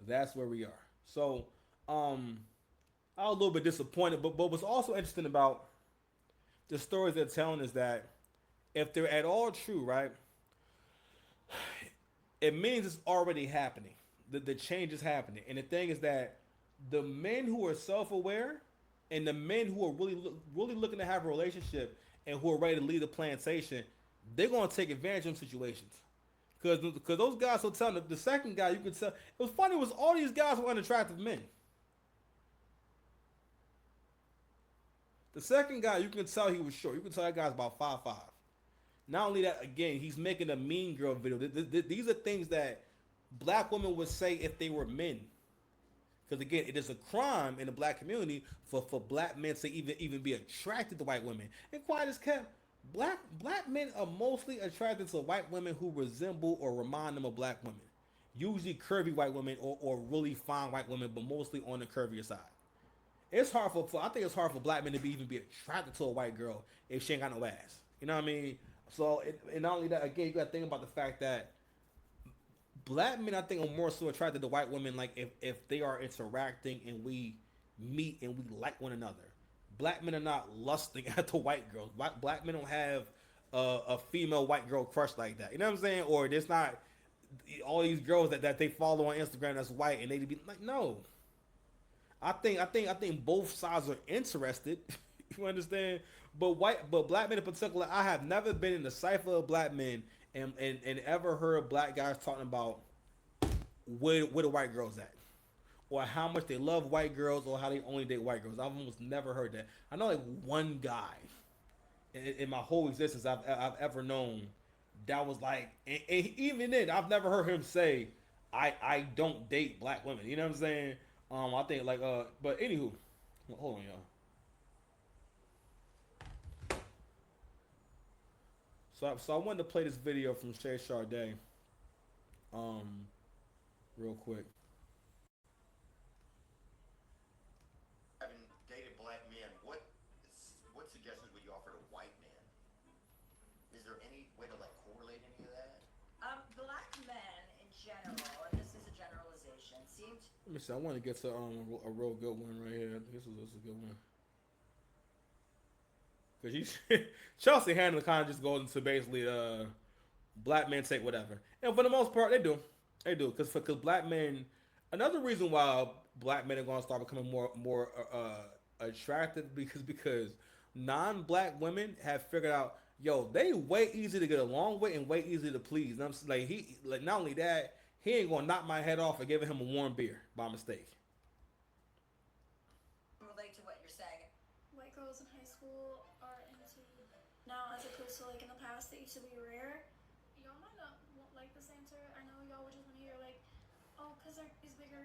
That's where we are. So, I was a little bit disappointed, but what's also interesting about the stories they're telling is that if they're at all true, right, it means it's already happening. The change is happening. And the thing is that the men who are self-aware and the men who are really looking to have a relationship and who are ready to leave the plantation, they're going to take advantage of situations. Because those guys will tell them, the second guy, you could tell, it was funny, was all these guys were unattractive men. The second guy, you can tell he was short. You can tell that guy's about 5'5". Not only that, again, he's making a mean girl video. These are things that black women would say if they were men. Because again, it is a crime in the black community for black men to even be attracted to white women. And quiet as kept, black men are mostly attracted to white women who resemble or remind them of black women. Usually curvy white women or really fine white women, but mostly on the curvier side. I think it's hard for black men to even be attracted to a white girl if she ain't got no ass. You know what I mean? So, and not only that, again, you got to think about the fact that black men, I think, are more so attracted to white women, like if they are interacting and we meet and we like one another. Black men are not lusting after white girls. Black men don't have a female white girl crush like that. You know what I'm saying? Or there's not all these girls that they follow on Instagram that's white and they be like, no. I think both sides are interested. You understand? But black men in particular, I have never been in the cipher of black men and ever heard black guys talking about where the white girls at, or how much they love white girls, or how they only date white girls. I've almost never heard that. I know like one guy in my whole existence I've ever known that was like, and even then I've never heard him say I don't date black women. You know what I'm saying? I think like but anywho, hold on y'all. So I wanted to play this video from Shay Sade, real quick. Having dated black men, what suggestions would you offer to white men? Is there any way to like correlate any of that? Black men in general, and this is a generalization, seem to. Let me see. I want to get to a real good one right here. This is a good one. Because Chelsea Handler kind of just goes into basically black men take whatever, and for the most part they do, because black men. Another reason why black men are going to start becoming more attractive because non-black women have figured out, yo, they way easy to get along with and way easy to please. And I'm like not only that, he ain't gonna knock my head off for giving him a warm beer by mistake. Relate to what you're saying. White girls in high school are into now, as opposed to like in the past, they used to be rare. Y'all might not like this answer. I know y'all would just want to hear like, oh, cause he's bigger,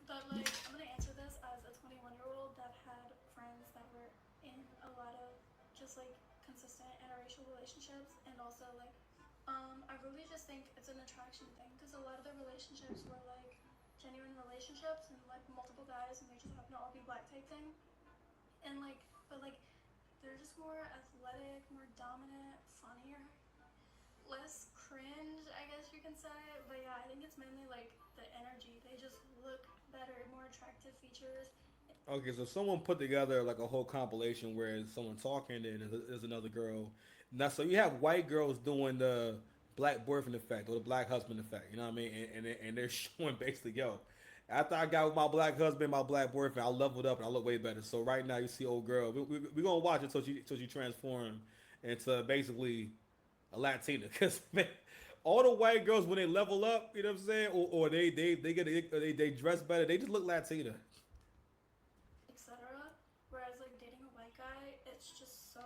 but like I'm gonna answer this as a 21-year-old that had friends that were in a lot of just like consistent interracial relationships, and also like I really just think it's an attraction thing, because a lot of the relationships were like genuine relationships and like multiple guys and they just happen to all be black type thing, and like but like they're just more athletic, more dominant, funnier, less cringe, I guess you can say. But yeah, I think it's mainly like the energy. They just look better, more attractive features. Okay, so someone put together like a whole compilation where it's someone talking and there's another girl. Now, so you have white girls doing the black boyfriend effect or the black husband effect. You know what I mean? And they're showing basically, yo, after I got with my black husband, my black boyfriend, I leveled up and I look way better. So right now you see old girl. We're gonna watch it till she transform into basically a Latina. Because all the white girls when they level up, you know what I'm saying, or they dress better, they just look Latina. Etc. Whereas like dating a white guy, it's just so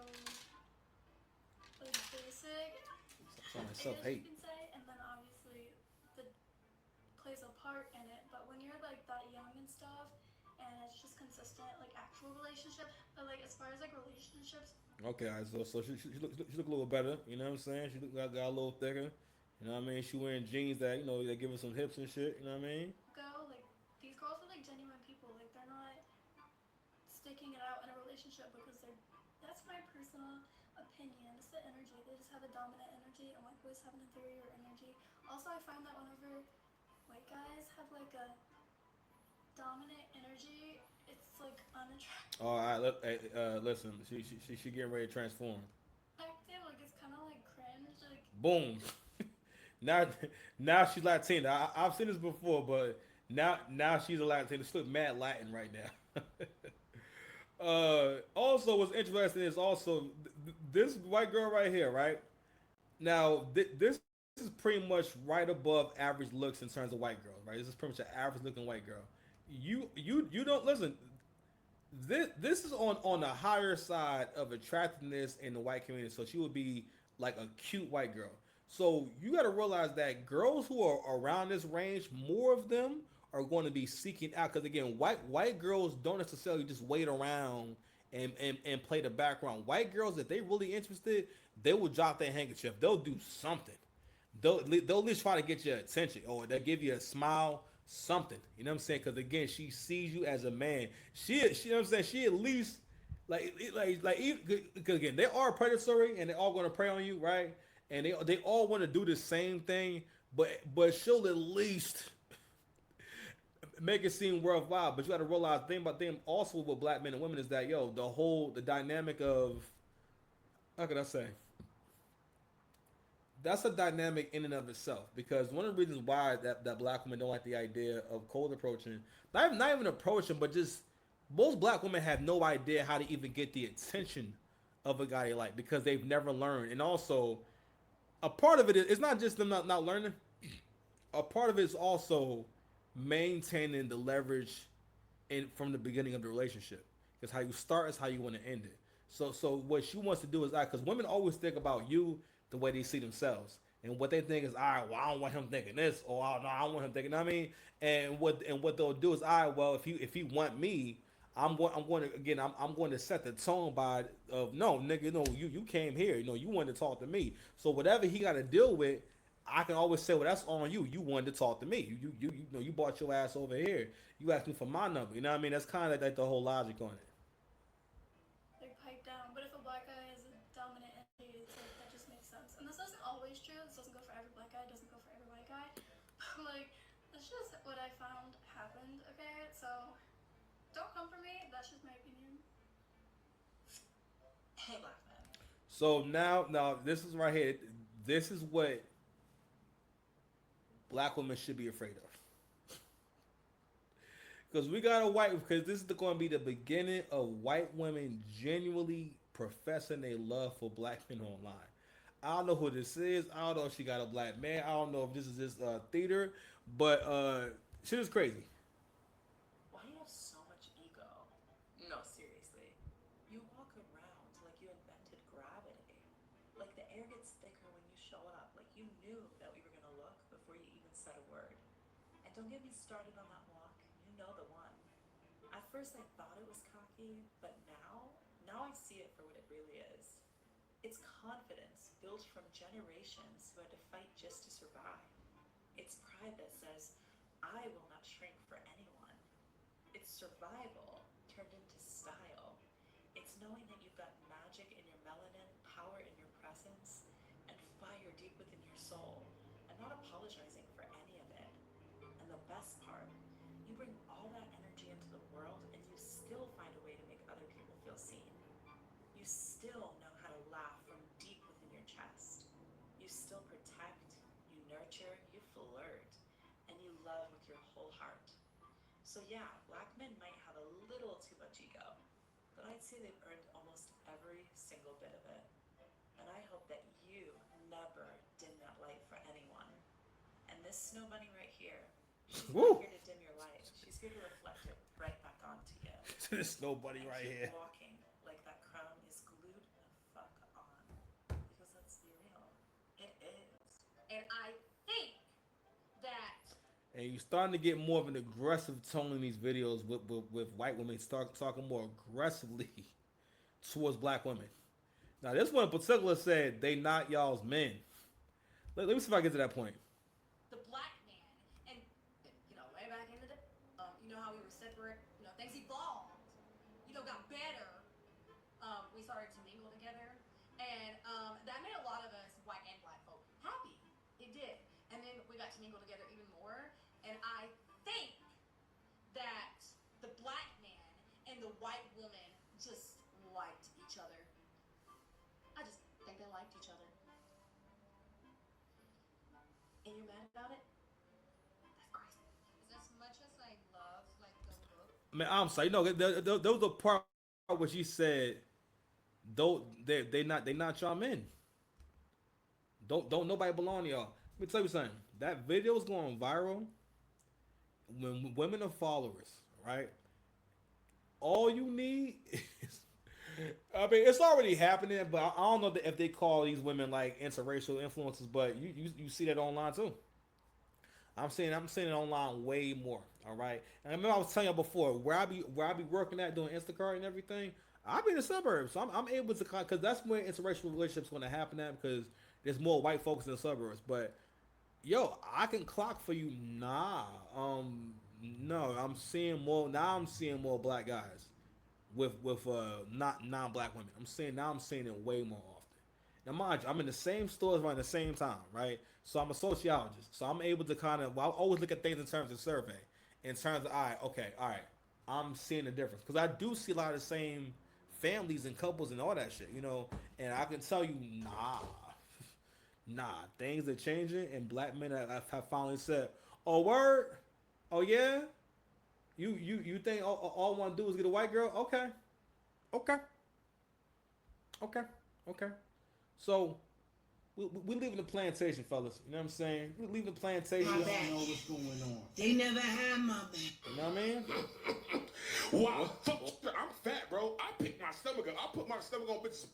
like basic. Self-hate. You can say, and then obviously the plays a part in it. But when you're like that young and stuff, and it's just consistent, like actual relationship. But like as far as like relationships. Okay, so she look a little better. You know what I'm saying? She got a little thicker. You know what I mean? She wearing jeans that, you know, they give her some hips and shit. You know what I mean? Like these girls are like genuine people. Like they're not sticking it out in a relationship because they're. That's my personal opinion. It's the energy. They just have a dominant energy, and white boys have an inferior energy. Also, I find that whenever white guys have like a dominant energy, it's like unattractive. All right, listen. She getting ready to transform. Active, like it's kind of like cringe. Like Boom. now she's Latina. I've seen this before, but now she's a Latina. She look mad Latin right now. Also, what's interesting is also this white girl right here, right? Now, this is pretty much right above average looks in terms of white girls, right? This is pretty much an average looking white girl. You don't listen. This is on the higher side of attractiveness in the white community. So she would be like a cute white girl. So you got to realize that girls who are around this range, more of them are going to be seeking out. Because again, white girls don't necessarily just wait around and play the background. White girls, if they really interested, they will drop their handkerchief. They'll do something. They'll at least try to get your attention, or they'll give you a smile, something. You know what I'm saying? Because again, she sees you as a man. She you know what I'm saying? She at least because again, they are predatory and they're all going to prey on you, right? And they all want to do the same thing, but she'll at least make it seem worthwhile. But you got to realize the thing about them also with black men and women is that yo, the dynamic of how could I say? That's a dynamic in and of itself because one of the reasons why that black women don't like the idea of cold approaching, not even approaching, but just most black women have no idea how to even get the attention of a guy they like because they've never learned. And also, a part of it is it's not just them not learning. A part of it is also maintaining the leverage in from the beginning of the relationship. Because how you start is how you want to end it. So what she wants to do is because women always think about you the way they see themselves. And what they think is, all right, well, I don't want him thinking this, or oh, no, I don't want him thinking. You know what I mean, and what they'll do is, all right, well, if he want me, I'm going to set the tone by of no, nigga, no, you came here, you wanted to talk to me. So whatever he got to deal with, I can always say, well, that's on you. You wanted to talk to me. You brought your ass over here. You asked me for my number. You know what I mean? That's kind of like the whole logic on it. Like pipe down. But if a black guy is a dominant entity, it's like that just makes sense. And this isn't always true. This doesn't go for every black guy. It doesn't go for every white guy. Like that's just what I found happened. Okay, so don't come for me. That's just my opinion. Hey, black man. So now this is right here. This is what black women should be afraid of. Because we got a white, because this is going to be the beginning of white women genuinely professing their love for black men online. I don't know who this is. I don't know if she got a black man. I don't know if this is this theater, but shit is crazy. Why do you have so much ego? No, seriously. You walk around like you invented gravity. Like the air gets thicker when you show up. Like you knew that we were gonna look before you even said a word. And don't get me started on that walk. You know the one. At first I thought it was cocky, but now I see it for what it really is. It's confidence built from generations who had to fight just to survive. It's pride that says, I will not shrink for anyone. It's survival turned into style. It's knowing that you've got magic in your melanin, power in your presence, and fire deep within your soul, and not apologizing for any of it. And the best part, you bring all that energy into the world and you still find a way to make other people feel seen. You still know how to laugh from deep within your chest. You still protect, you nurture, you flirt, and you love with your whole heart. So yeah, black men might have a little too much ego, but I'd say they've earned almost every single bit of it. And I hope that you never dim that light for anyone. And this snow bunny right here, she's not here to dim your light. She's here to reflect it right back onto you. This Snowbunny right here. Walking like that crown is glued the fuck on. Because let's be real, it is. And I think that And you're starting to get more of an aggressive tone in these videos with white women start talking more aggressively towards black women. Now, this one in particular said they not y'all's men. Let me see if I get to that point. the black man, and way back in the day, how we were separate, things evolved, got better. We started to mingle together, and that made a lot of us white and black folk happy. It did, and then we got to mingle together even more. And I think that the black man and the white woman just liked each other. I just think they liked each other. And you're mad about it? That's crazy. As much as I love like the look. Man, I'm sorry. There was a part where she said, "Don't they not y'all men. Don't nobody belong to y'all." Let me tell you something. That video is going viral. When women are followers, right? All you need is, I mean, it's already happening, but I don't know if they call these women like interracial influences, but you see that online too. I'm seeing it online way more. All right, and I remember I was telling you before where I be working at doing Instacart and everything. I be in the suburbs, so I'm able to because that's where interracial relationships going to happen at because there's more white folks in the suburbs. But yo, I can clock for you. Nah, no, I'm seeing more now. I'm seeing more black guys with not non-black women. I'm seeing it way more often. Now, mind you, I'm in the same stores around the same time, right? So I'm a sociologist, so I'm able to kind of. Well, I always look at things in terms of survey, in terms of, all right, okay, all right, I'm seeing the difference because I do see a lot of the same families and couples and all that shit, you know. And I can tell you, nah, things are changing, and black men have finally said, "Oh word, oh yeah, you think all I want to do is get a white girl? Okay, okay, okay, okay." So we leaving the plantation, fellas. You know what I'm saying? We leaving the plantation. My back. Know what's going on. They never had my back. You know what I mean? Wow, fuck, I'm fat, bro. I pick my stomach up. I put my stomach on bitches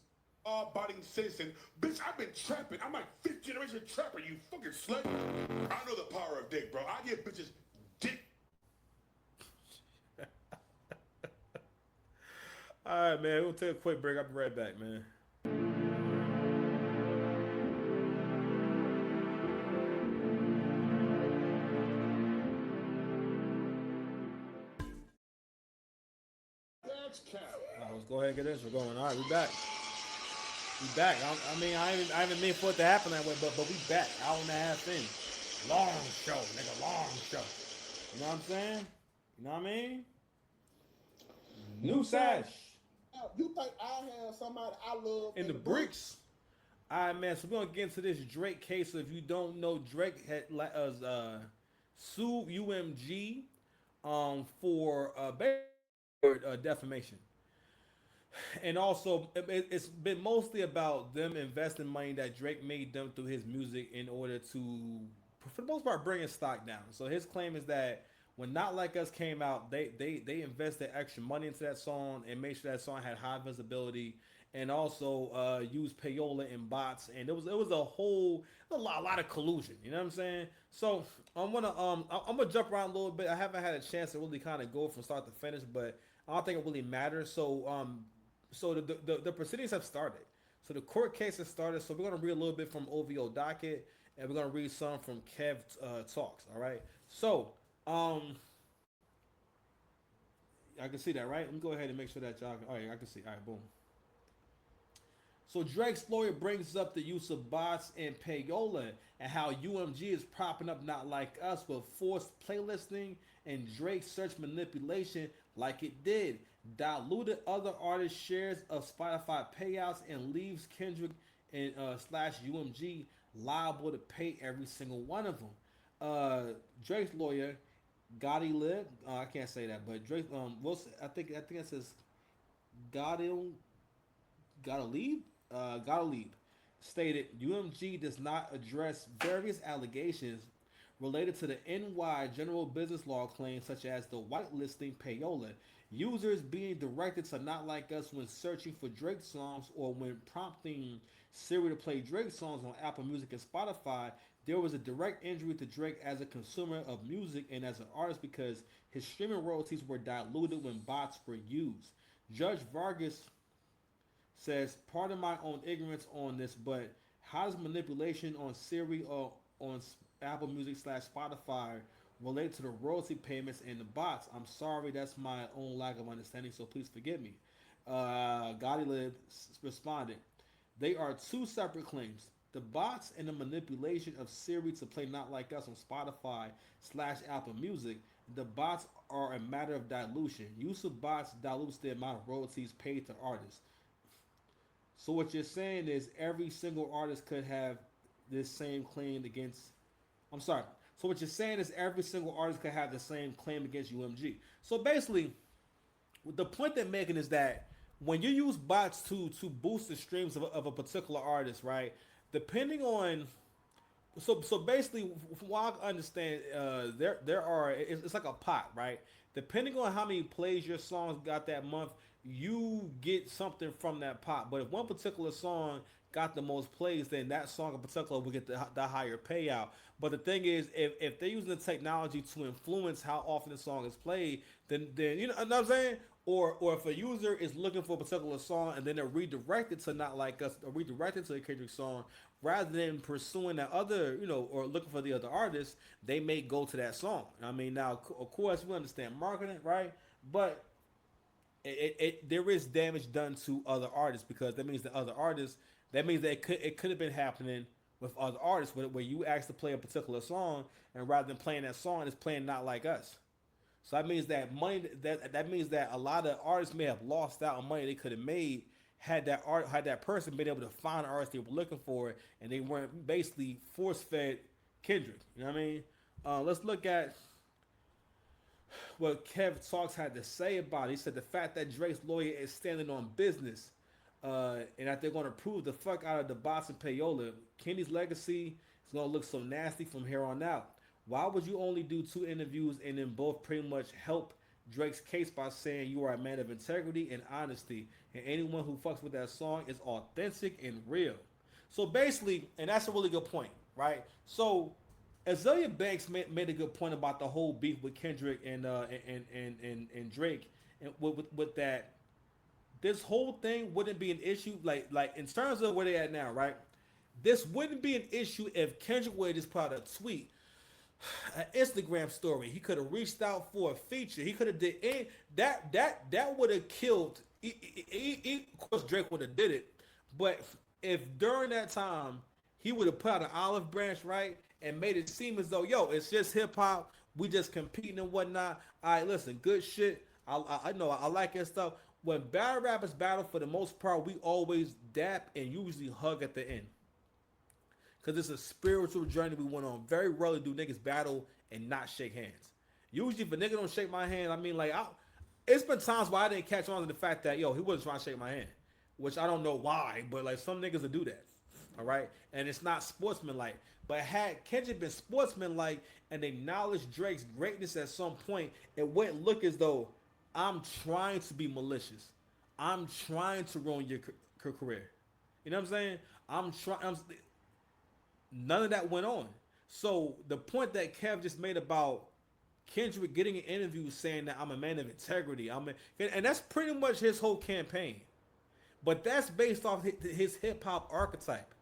body citizen. Bitch, I've been trapping. I'm like fifth generation trapper, you fucking slut. I know the power of dick, bro. I give bitches dick. All right, man. We'll take a quick break. I'll be right back, man. That's cap. All right, let's go ahead and get this. We're going. All right, we back. We back. I mean, I haven't mean for it to happen that way, but we back. Hour and a half in. Long show, nigga. Long show. You know what I'm saying? You know what I mean? New sash. You think I have somebody I love In the bricks. All right, man. So we're gonna get into this Drake case. So if you don't know, Drake had sued UMG for defamation. And also, it's been mostly about them investing money that Drake made them through his music in order to, for the most part, bring his stock down. So his claim is that when Not Like Us came out, they invested extra money into that song and made sure that song had high visibility, and also used payola and bots, and it was a lot of collusion. You know what I'm saying? So I'm gonna jump around a little bit. I haven't had a chance to really kind of go from start to finish, but I don't think it really matters. So the proceedings have started. So the court case has started. So we're gonna read a little bit from OVO docket, and we're gonna read some from Kev talks. All right. So I can see that, right? Let me go ahead and make sure that y'all. All right, I can see. All right, boom. So Drake's lawyer brings up the use of bots and payola and how UMG is propping up Not Like Us with forced playlisting and Drake's search manipulation like it did. Diluted other artists' shares of Spotify payouts and leaves Kendrick and slash UMG liable to pay every single one of them. Drake's lawyer, Gotti Lib, I can't say that, but Drake, I think it says Gotti Gottlieb stated UMG does not address various allegations related to the NY general business law claims such as the whitelisting payola, users being directed to Not Like Us when searching for Drake songs or when prompting Siri to play Drake songs on Apple Music and Spotify. There was a direct injury to Drake as a consumer of music and as an artist because his streaming royalties were diluted when bots were used. Judge Vargas says, pardon my own ignorance on this, but how does manipulation on Siri or on Apple Music / Spotify relate to the royalty payments and the bots? I'm sorry, that's my own lack of understanding, so please forgive me. Gotti responded, they are two separate claims. The bots and the manipulation of Siri to play Not Like Us on Spotify / Apple Music. The bots are a matter of dilution. Use of bots dilutes the amount of royalties paid to artists. So what you're saying is every single artist could have this same claim against. I'm sorry. So what you're saying is every single artist could have the same claim against UMG. So basically, the point they're making is that when you use bots to boost the streams of a particular artist, right? Depending on so basically, from what I understand, there are it's like a pot, right? Depending on how many plays your songs got that month, you get something from that pot. But if one particular song got the most plays, then that song in particular will get the higher payout. But the thing is, if they're using the technology to influence how often the song is played, then you know what I'm saying? Or if a user is looking for a particular song and then they're redirected to Not Like Us or redirected to a Kendrick song, rather than pursuing that other, or looking for the other artist, they may go to that song. I mean, now of course we understand marketing, right? But there is damage done to other artists because that means the other artists. That means that it could have been happening with other artists where you ask to play a particular song and rather than playing that song, it's playing Not Like Us. So that means that money that means that a lot of artists may have lost out on money they could have made had that person been able to find the artist they were looking for, and they weren't basically force fed Kendrick. You know what I mean? Let's look at what Kev Talks had to say about it. He said the fact that Drake's lawyer is standing on business, and that they're going to prove the fuck out of the boss and payola. Kenny's legacy is going to look so nasty from here on out. Why would you only do 2 interviews and then both pretty much help Drake's case by saying you are a man of integrity and honesty, and anyone who fucks with that song is authentic and real? So basically, and that's a really good point, right? So Azalea Banks made a good point about the whole beef with Kendrick and Drake, and with that, this whole thing wouldn't be an issue. Like in terms of where they at now, right? This wouldn't be an issue if Kendrick would just put out a tweet, an Instagram story. He could have reached out for a feature. He could have did that would have killed. Of course, Drake would have did it, but if during that time he would have put out an olive branch, right, and made it seem as though, yo, it's just hip hop. We just competing and whatnot. All right, listen, good shit. I know I like that stuff. When battle rappers battle, for the most part, we always dap and usually hug at the end. Because it's a spiritual journey we went on. Very rarely do niggas battle and not shake hands. Usually if a nigga don't shake my hand, I mean, like, it's been times where I didn't catch on to the fact that, yo, he wasn't trying to shake my hand. Which I don't know why, but like some niggas will do that. All right? And it's not sportsmanlike. But had Kendrick been sportsmanlike and acknowledged Drake's greatness at some point, it wouldn't look as though I'm trying to be malicious. I'm trying to ruin your career. You know what I'm saying? None of that went on. So the point that Kev just made about Kendrick getting an interview saying that I'm a man of integrity, and that's pretty much his whole campaign. But that's based off his hip hop archetype.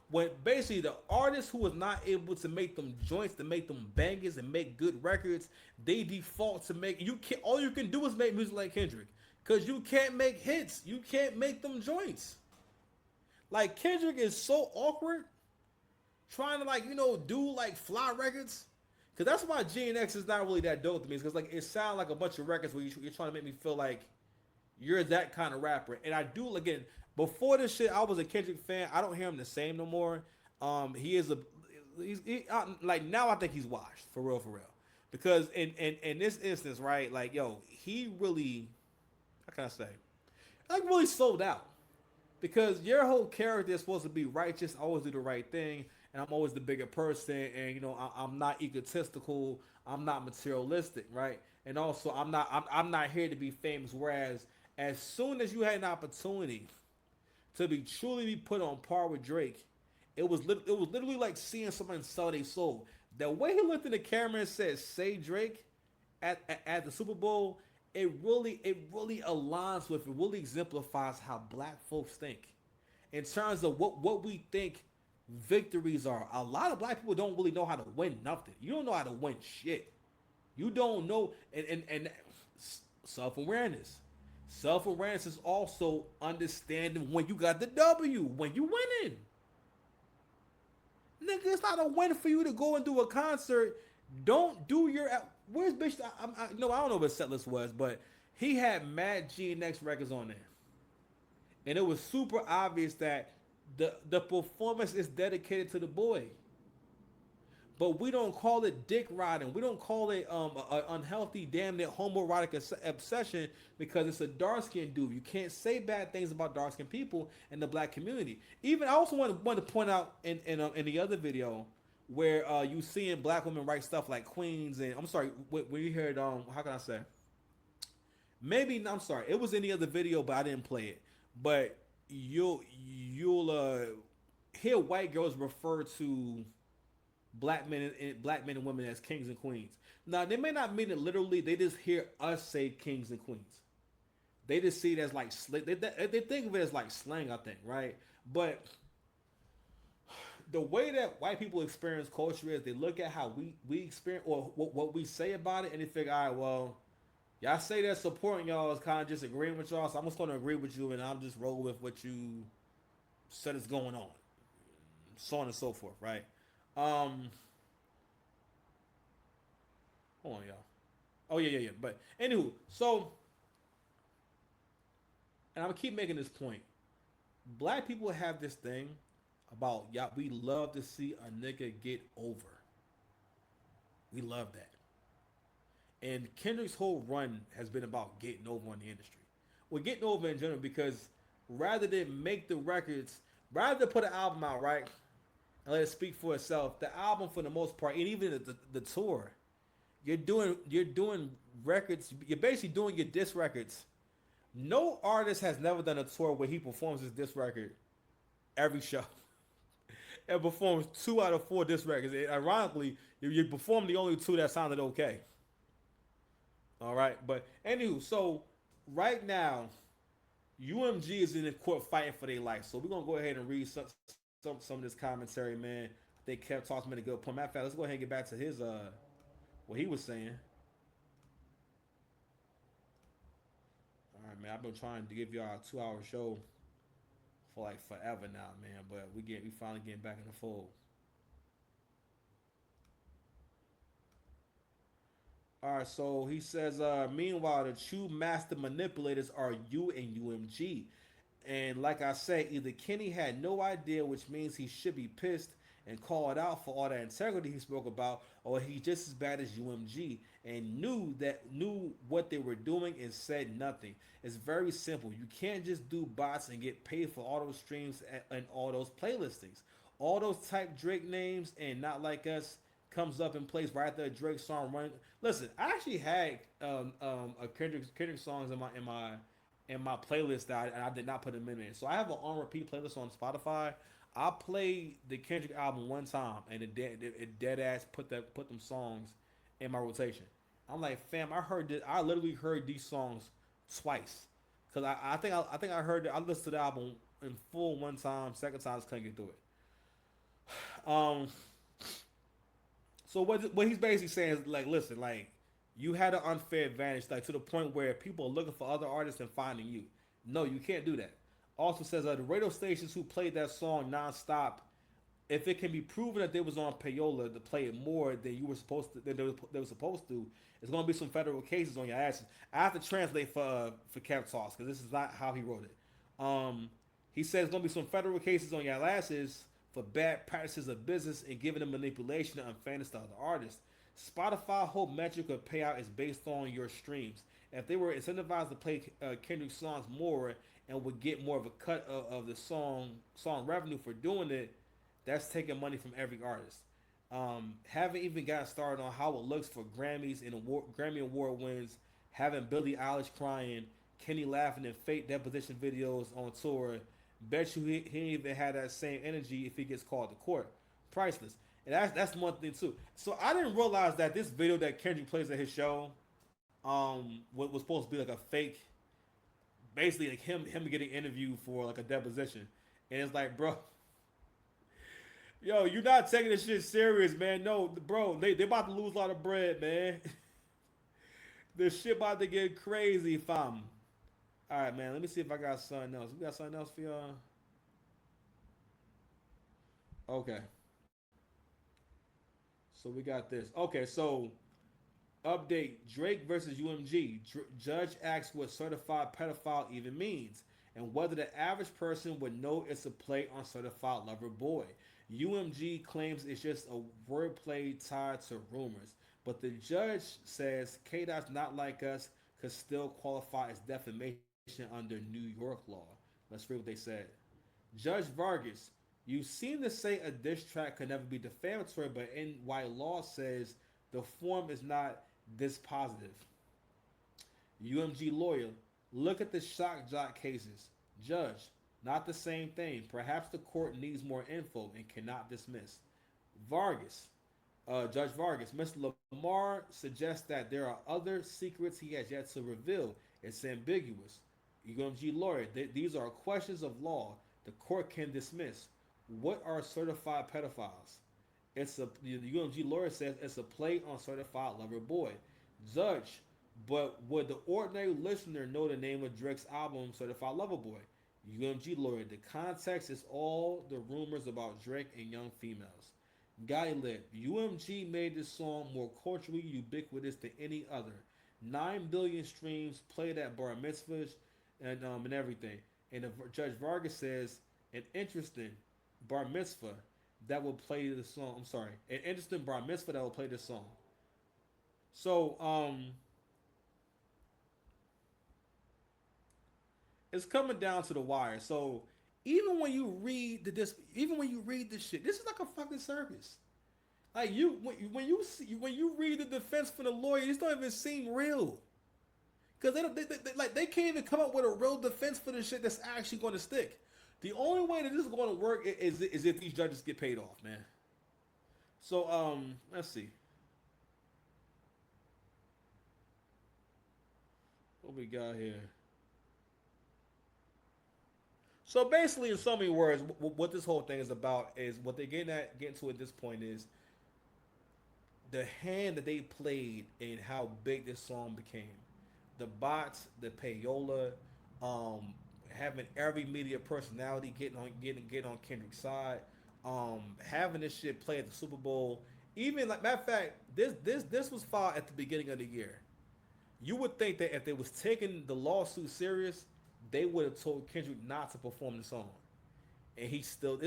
When basically the artist who is not able to make them joints, to make them bangers and make good records, they default to make all you can do is make music like Kendrick. Cause you can't make hits. You can't make them joints. Like Kendrick is so awkward trying to do like fly records. Cause that's why GNX is not really that dope to me. It's cause like it sounds like a bunch of records where you're trying to make me feel like you're that kind of rapper. And I do, again, before this shit, I was a Kendrick fan. I don't hear him the same no more. He's like now I think he's washed for real. Because in this instance, right, like, yo, he really, how can I say, like really sold out. Because your whole character is supposed to be righteous, always do the right thing, and I'm always the bigger person, and I'm not egotistical, I'm not materialistic, right? And also I'm not here to be famous. Whereas as soon as you had an opportunity to truly be put on par with Drake, it was literally like seeing someone sell their soul. The way he looked in the camera and said, "Say Drake," at the Super Bowl, it really aligns with, it really exemplifies how black folks think in terms of what we think victories are. A lot of black people don't really know how to win nothing. You don't know how to win shit. You don't know, and self-awareness. Self-awareness is also understanding when you got the W, when you winning. Nigga, it's not a win for you to go and do a concert. Don't do your... Where's bitch? I don't know what his set list was, but he had mad GNX records on there. And it was super obvious that the performance is dedicated to the boy. But we don't call it dick riding. We don't call it an unhealthy, damn near homoerotic obsession because it's a dark-skinned dude. You can't say bad things about dark-skinned people in the black community. Even I also want to point out in the other video where you seeing black women write stuff like queens, and I'm sorry, when you heard how can I say? Maybe I'm sorry, it was in the other video, but I didn't play it. But you'll hear white girls refer to black men and women as kings and queens. Now they may not mean it literally. They just hear us say kings and queens. They just see it as like they think of it as like slang, I think, right? But the way that white people experience culture is they look at how we experience or what we say about it, and they figure, all right, well, y'all say that supporting y'all is kind of just agreeing with y'all, so I'm just going to agree with you, and I'm just roll with what you said is going on, so on and so forth, right? Hold on, y'all. Oh yeah, yeah, yeah. But anywho, so and I'm gonna keep making this point. Black people have this thing about y'all. We love to see a nigga get over. We love that. And Kendrick's whole run has been about getting over on the industry. Well, getting over in general because rather than make the records, rather than put an album out, right, and let it speak for itself, the album for the most part, and even the tour, you're doing records. You're basically doing your disc records. No artist has never done a tour where he performs his disc record every show and performs 2 out of 4 disc records. And ironically, you perform the only two that sounded okay. All right, but anywho, so right now, UMG is in the court fighting for their life. So we're gonna go ahead and read some of this commentary, man. They kept talking about a good point. Matter of fact, let's go ahead and get back to his what he was saying. All right, man. I've been trying to give y'all a 2 hour show for like forever now, man. But we finally getting back in the fold. All right, so he says, meanwhile, the true master manipulators are you and UMG. And like I said, either Kenny had no idea, which means he should be pissed and called out for all that integrity he spoke about, or he just as bad as UMG and knew what they were doing and said nothing. It's very simple. You can't just do bots and get paid for all those streams and all those playlistings. All those type Drake names and not like us comes up in place right after a Drake song running. Listen, I actually had a Kendrick songs in my playlist that I did not put them in there. So I have an on repeat playlist on Spotify. I played the Kendrick album one time and it dead ass put them songs in my rotation. I'm like, fam, I literally heard these songs twice. Cause I heard I listened to the album in full one time, second time I just couldn't get through it. So what he's basically saying is like, listen, like you had an unfair advantage, like to the point where people are looking for other artists and finding you. No, you can't do that. Also says the radio stations who played that song nonstop, if it can be proven that they was on payola to play it more than you were supposed to, than they were supposed to, it's gonna be some federal cases on your asses. I have to translate for Kev Talks because this is not how he wrote it. He says there's gonna be some federal cases on your asses for bad practices of business and giving them manipulation and unfairness to other artists. Spotify whole metric of payout is based on your streams. If they were incentivized to play Kendrick songs more and would get more of a cut of the song revenue for doing it, that's taking money from every artist. Haven't even got started on how it looks for Grammys and Grammy Award wins. Having Billie Eilish crying, Kenny laughing in fake deposition videos on tour. Bet you he even had that same energy if he gets called to court. Priceless. And that's one thing too. So I didn't realize that this video that Kendrick plays at his show, was supposed to be like a fake, basically like him getting interviewed for like a deposition. And it's like, bro, yo, you're not taking this shit serious, man. No, bro, they about to lose a lot of bread, man. This shit about to get crazy, fam. All right, man. Let me see if I got something else. We got something else for y'all. Okay. So we got this. Okay, so update Drake versus UMG. Judge asks what certified pedophile even means and whether the average person would know it's a play on certified lover boy. UMG claims it's just a wordplay tied to rumors, but the judge says K Dot's not like us could still qualify as defamation under New York law. Let's read what they said. Judge Vargas, you seem to say a diss track could never be defamatory, but NY law says the form is not this positive. UMG lawyer, look at the shock jock cases. Judge, not the same thing. Perhaps the court needs more info and cannot dismiss. Vargas, Judge Vargas, Mr. Lamar suggests that there are other secrets he has yet to reveal. It's ambiguous. UMG lawyer, these are questions of law. The court can dismiss. What are certified pedophiles? The UMG lawyer says it's a play on certified lover boy. Judge, but would the ordinary listener know the name of Drake's album, Certified Lover Boy? UMG lawyer, the context is all the rumors about Drake and young females. Guy Lip, UMG made this song more culturally ubiquitous than any other. 9 billion streams played at bar mitzvahs and everything. And Judge Vargas says an interesting bar mitzvah that will play the song. I'm sorry, an interesting bar mitzvah that will play this song. So it's coming down to the wire. So even when you read even when you read this shit, this is like a fucking circus. Like when you read the defense from the lawyer, this don't even seem real. Because they can't even come up with a real defense for this shit that's actually going to stick. The only way that this is going to work is if these judges get paid off, man. So let's see what we got here. So basically, in so many words, what this whole thing is about is what they're getting to at this point is the hand that they played and how big this song became. The bots, the payola, having every media personality getting on Kendrick's side, having this shit play at the Super Bowl. Even like matter of fact, this was filed at the beginning of the year. You would think that if they was taking the lawsuit serious, they would have told Kendrick not to perform the song, and he still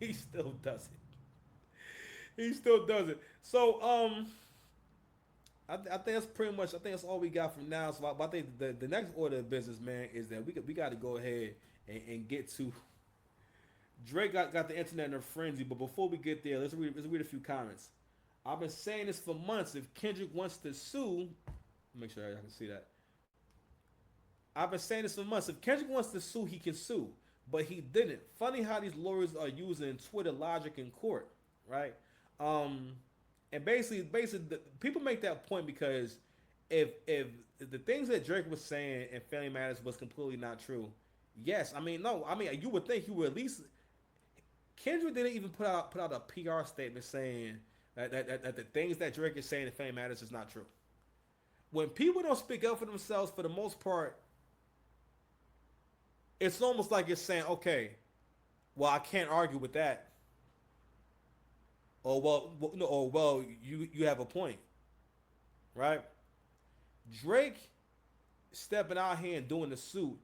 he still does it. He still does it. So I think that's pretty much. I think that's all we got from now. So I think the next order of business, man, is that we got to go ahead and get to. Drake got the internet in a frenzy, but before we get there, let's read a few comments. I've been saying this for months. If Kendrick wants to sue, make sure I can see that. I've been saying this for months. If Kendrick wants to sue, he can sue, but he didn't. Funny how these lawyers are using Twitter logic in court, right? And basically, people make that point because if the things that Drake was saying in Family Matters was completely not true, yes, I mean no, I mean you would think he would at least. Kendrick didn't even put out a PR statement saying that the things that Drake is saying in Family Matters is not true. When people don't speak up for themselves, for the most part, it's almost like it's saying, okay, well I can't argue with that, or well you have a point, right? Drake stepping out here and doing the suit,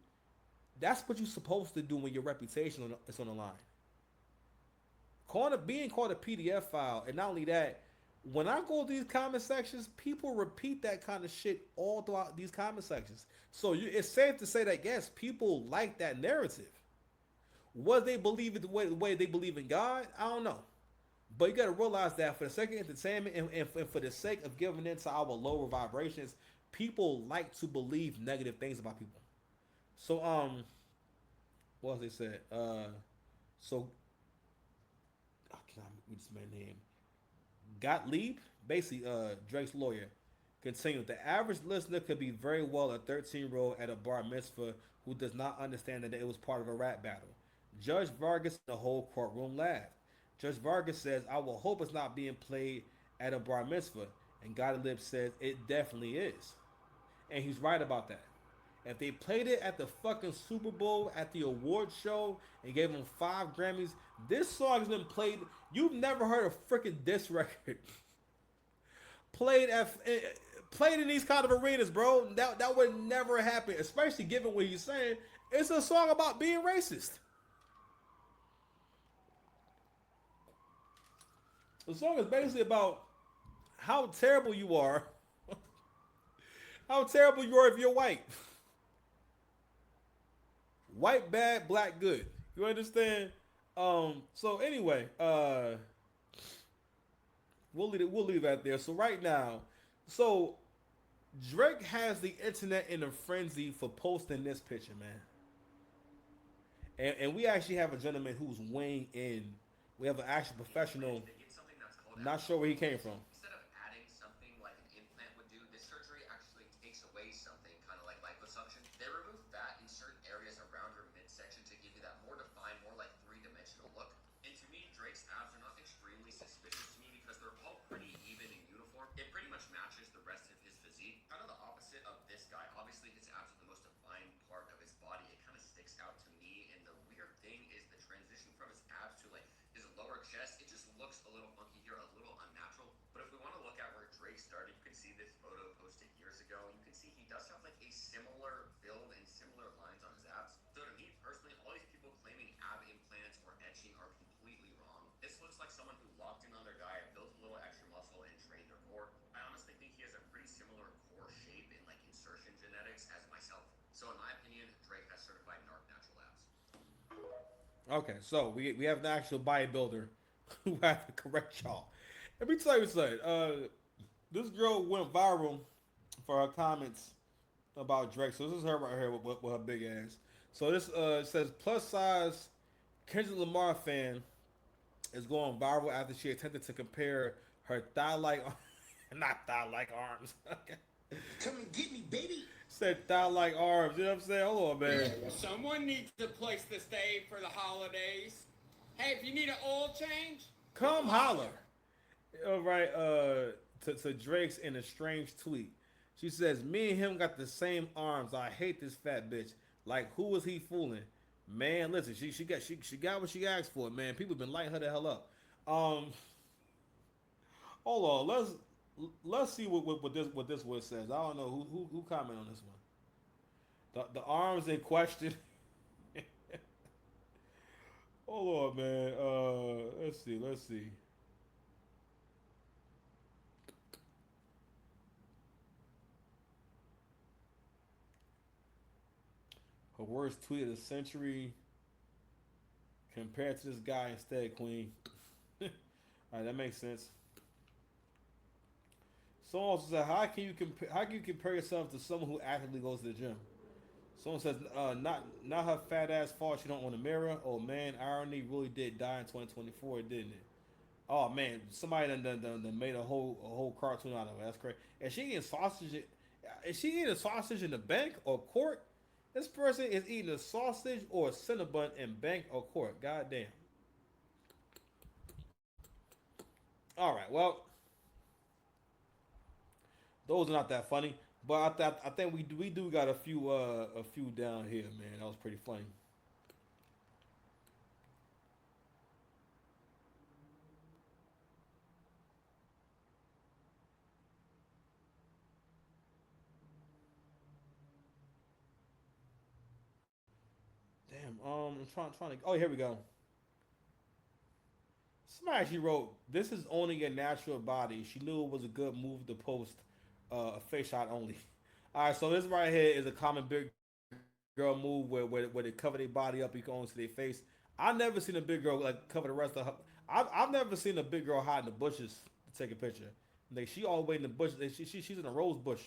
that's what you're supposed to do when your reputation is on the line. Being called a PDF file, and not only that, when I go to these comment sections, people repeat that kind of shit all throughout these comment sections. So it's safe to say that yes, people like that narrative. Was they believe it the way they believe in God? I don't know. But you got to realize that for the sake of entertainment and for the sake of giving into our lower vibrations, people like to believe negative things about people. So what else they said? So I cannot read this man's name. Gottlieb, basically Drake's lawyer, continued. The average listener could be very well a 13-year-old at a bar mitzvah who does not understand that it was part of a rap battle. Judge Vargas and the whole courtroom laughed. Judge Vargas says, I will hope it's not being played at a bar mitzvah. And Gottlieb says, it definitely is. And he's right about that. If they played it at the fucking Super Bowl, at the award show, and gave them 5 Grammys, this song has been played. You've never heard a freaking diss record played in these kind of arenas, bro. That would never happen, especially given what he's saying. It's a song about being racist. The song is basically about how terrible you are. How terrible you are if you're white. White bad, black good. You understand? So anyway, we'll leave that there. So right now, so Drake has the internet in a frenzy for posting this picture, man. And we actually have a gentleman who's weighing in. We have an actual professional. Not sure where he came from. Instead of adding something like an implant would do, this surgery actually takes away something, kind of like liposuction. They remove fat in certain areas around her midsection to give you that more defined, more like three-dimensional look. And to me, Drake's abs are not extremely suspicious to me because they're all pretty even and uniform. It pretty much matches the rest of his physique. Kind of the opposite of this guy. Obviously, his abs are the most defined part of his body. It kind of sticks out to me. And the weird thing is the transition from his abs to like his lower chest. It just looks a little funky here, a little unnatural. But if we want to look at where Drake started, you can see this photo posted years ago. ago, you can see he does have like a similar build and similar lines on his abs. So to me personally, all these people claiming ab implants or etching are completely wrong. This looks like someone who locked in on their diet, built a little extra muscle, and trained their core. I honestly think he has a pretty similar core shape and like insertion genetics as myself. So in my opinion, Drake has certified narc natural abs. Okay, so we have an actual bodybuilder who have to correct y'all. Let me tell you something. This girl went viral for her comments about Drake. So this is her right here with her big ass. So this says plus size Kendrick Lamar fan is going viral after she attempted to compare her thigh-like, not thigh-like arms. Come and get me, baby. Said thigh-like arms. You know what I'm saying? Hold on, man. Someone needs a place to stay for the holidays. Hey, if you need an oil change, Come holler. All right, to Drake's in a strange tweet. She says, "Me and him got the same arms. I hate this fat bitch. Like, who was he fooling? Man, listen, she got what she asked for, man. People been lighting her the hell up. Hold on, let's see what this one says. I don't know who comment on this one. The arms in question. Hold on, man. Let's see. Her worst tweet of the century compared to this guy instead, Queen. All right, that makes sense. Someone also said, how can you compare yourself to someone who actively goes to the gym?" Someone says, not her fat ass fault she don't own a mirror. Oh man, irony really did die in 2024, didn't it? Oh man, somebody done made a whole cartoon out of it. That's crazy. Is she eating sausage? Is she eating a sausage in the bank or court? This person is eating a sausage or a Cinnabon in bank or court. God damn. All right, well, those are not that funny, but I think we do got a few down here, man. That was pretty funny. Damn. I'm trying to. Oh, here we go. Somebody actually wrote, "This is owning a natural body. She knew it was a good move to post a face shot only." All right, so this right here is a common big girl move where they cover their body up, you can only see their face. I've never seen a big girl like cover the rest of her. I've never seen a big girl hide in the bushes to take a picture. Like she all the way in the bushes. She's in a rose bush.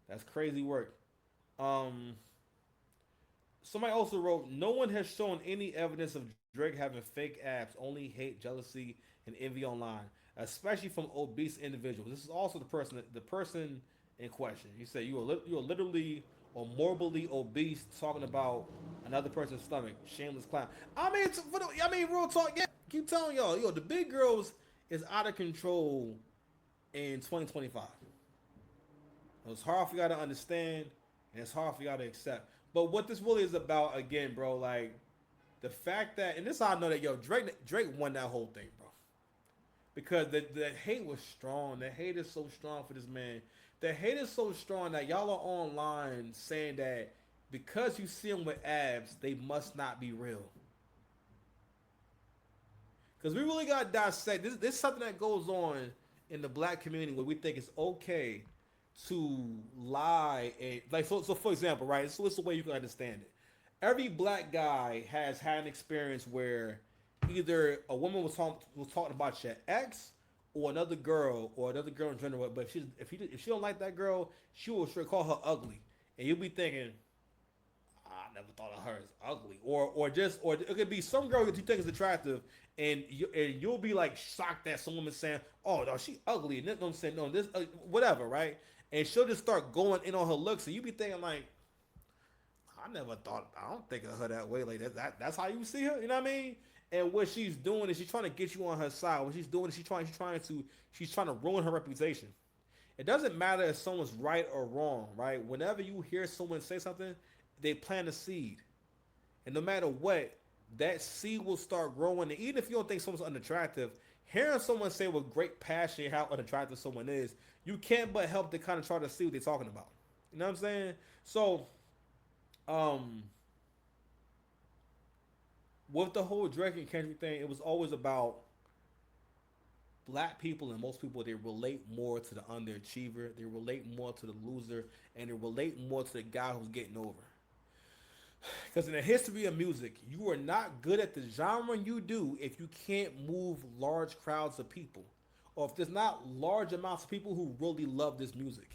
That's crazy work. Um, Somebody also wrote, "No one has shown any evidence of Drake having fake abs. Only hate, jealousy, and envy online, especially from obese individuals." This is also the person in question. You say you are literally or morbidly obese, talking about another person's stomach. Shameless clown. Real talk. Yeah, keep telling y'all, the big girls is out of control in 2025. It's hard for y'all to understand, and it's hard for y'all to accept. But what this really is about, again, bro, like the fact that, and this how I know that Drake won that whole thing, bro, because the hate was strong. The hate is so strong for this man. The hate is so strong that y'all are online saying that because you see him with abs, they must not be real. Because we really got to dissect. This is something that goes on in the black community where we think it's okay to lie. And like, so for example, right? So it's the way you can understand it. Every black guy has had an experience where either a woman was talking about your ex or another girl in general. But if she don't like that girl, she will sure call her ugly, and you'll be thinking, "I never thought of her as ugly," or it could be some girl that you think is attractive, and you'll be like shocked that some woman saying, "Oh no, she ugly," and then don't say no, this whatever, right? And she'll just start going in on her looks, and you be thinking like, I don't think of her that way. Like that's how you see her. You know what I mean? And what she's doing is she's trying to get you on her side. What she's doing is she's trying to ruin her reputation. It doesn't matter if someone's right or wrong, right? Whenever you hear someone say something, they plant a seed. And no matter what, that seed will start growing. And even if you don't think someone's unattractive, hearing someone say with great passion how unattractive someone is, you can't but help to kind of try to see what they're talking about. You know what I'm saying? So, with the whole Drake and Kendrick thing, it was always about black people, and most people, they relate more to the underachiever, they relate more to the loser, and they relate more to the guy who's getting over. Because in the history of music, you are not good at the genre you do if you can't move large crowds of people, or if there's not large amounts of people who really love this music.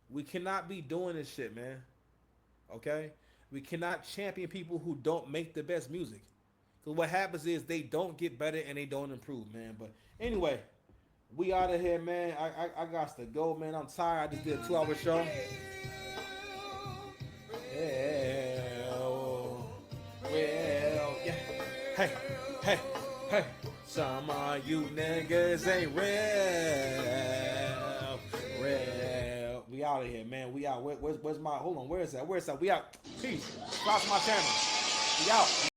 We cannot be doing this shit, man. Okay? We cannot champion people who don't make the best music. Because what happens is they don't get better and they don't improve, man. But anyway, we out of here, man. I got to go, man. I'm tired. I just did a 2-hour show. Well, yeah. Hey, hey, hey. Some of you niggas ain't real. We out of here, man. We out. Where's my, hold on, where is that? We out. Peace. Cross my channel. We out.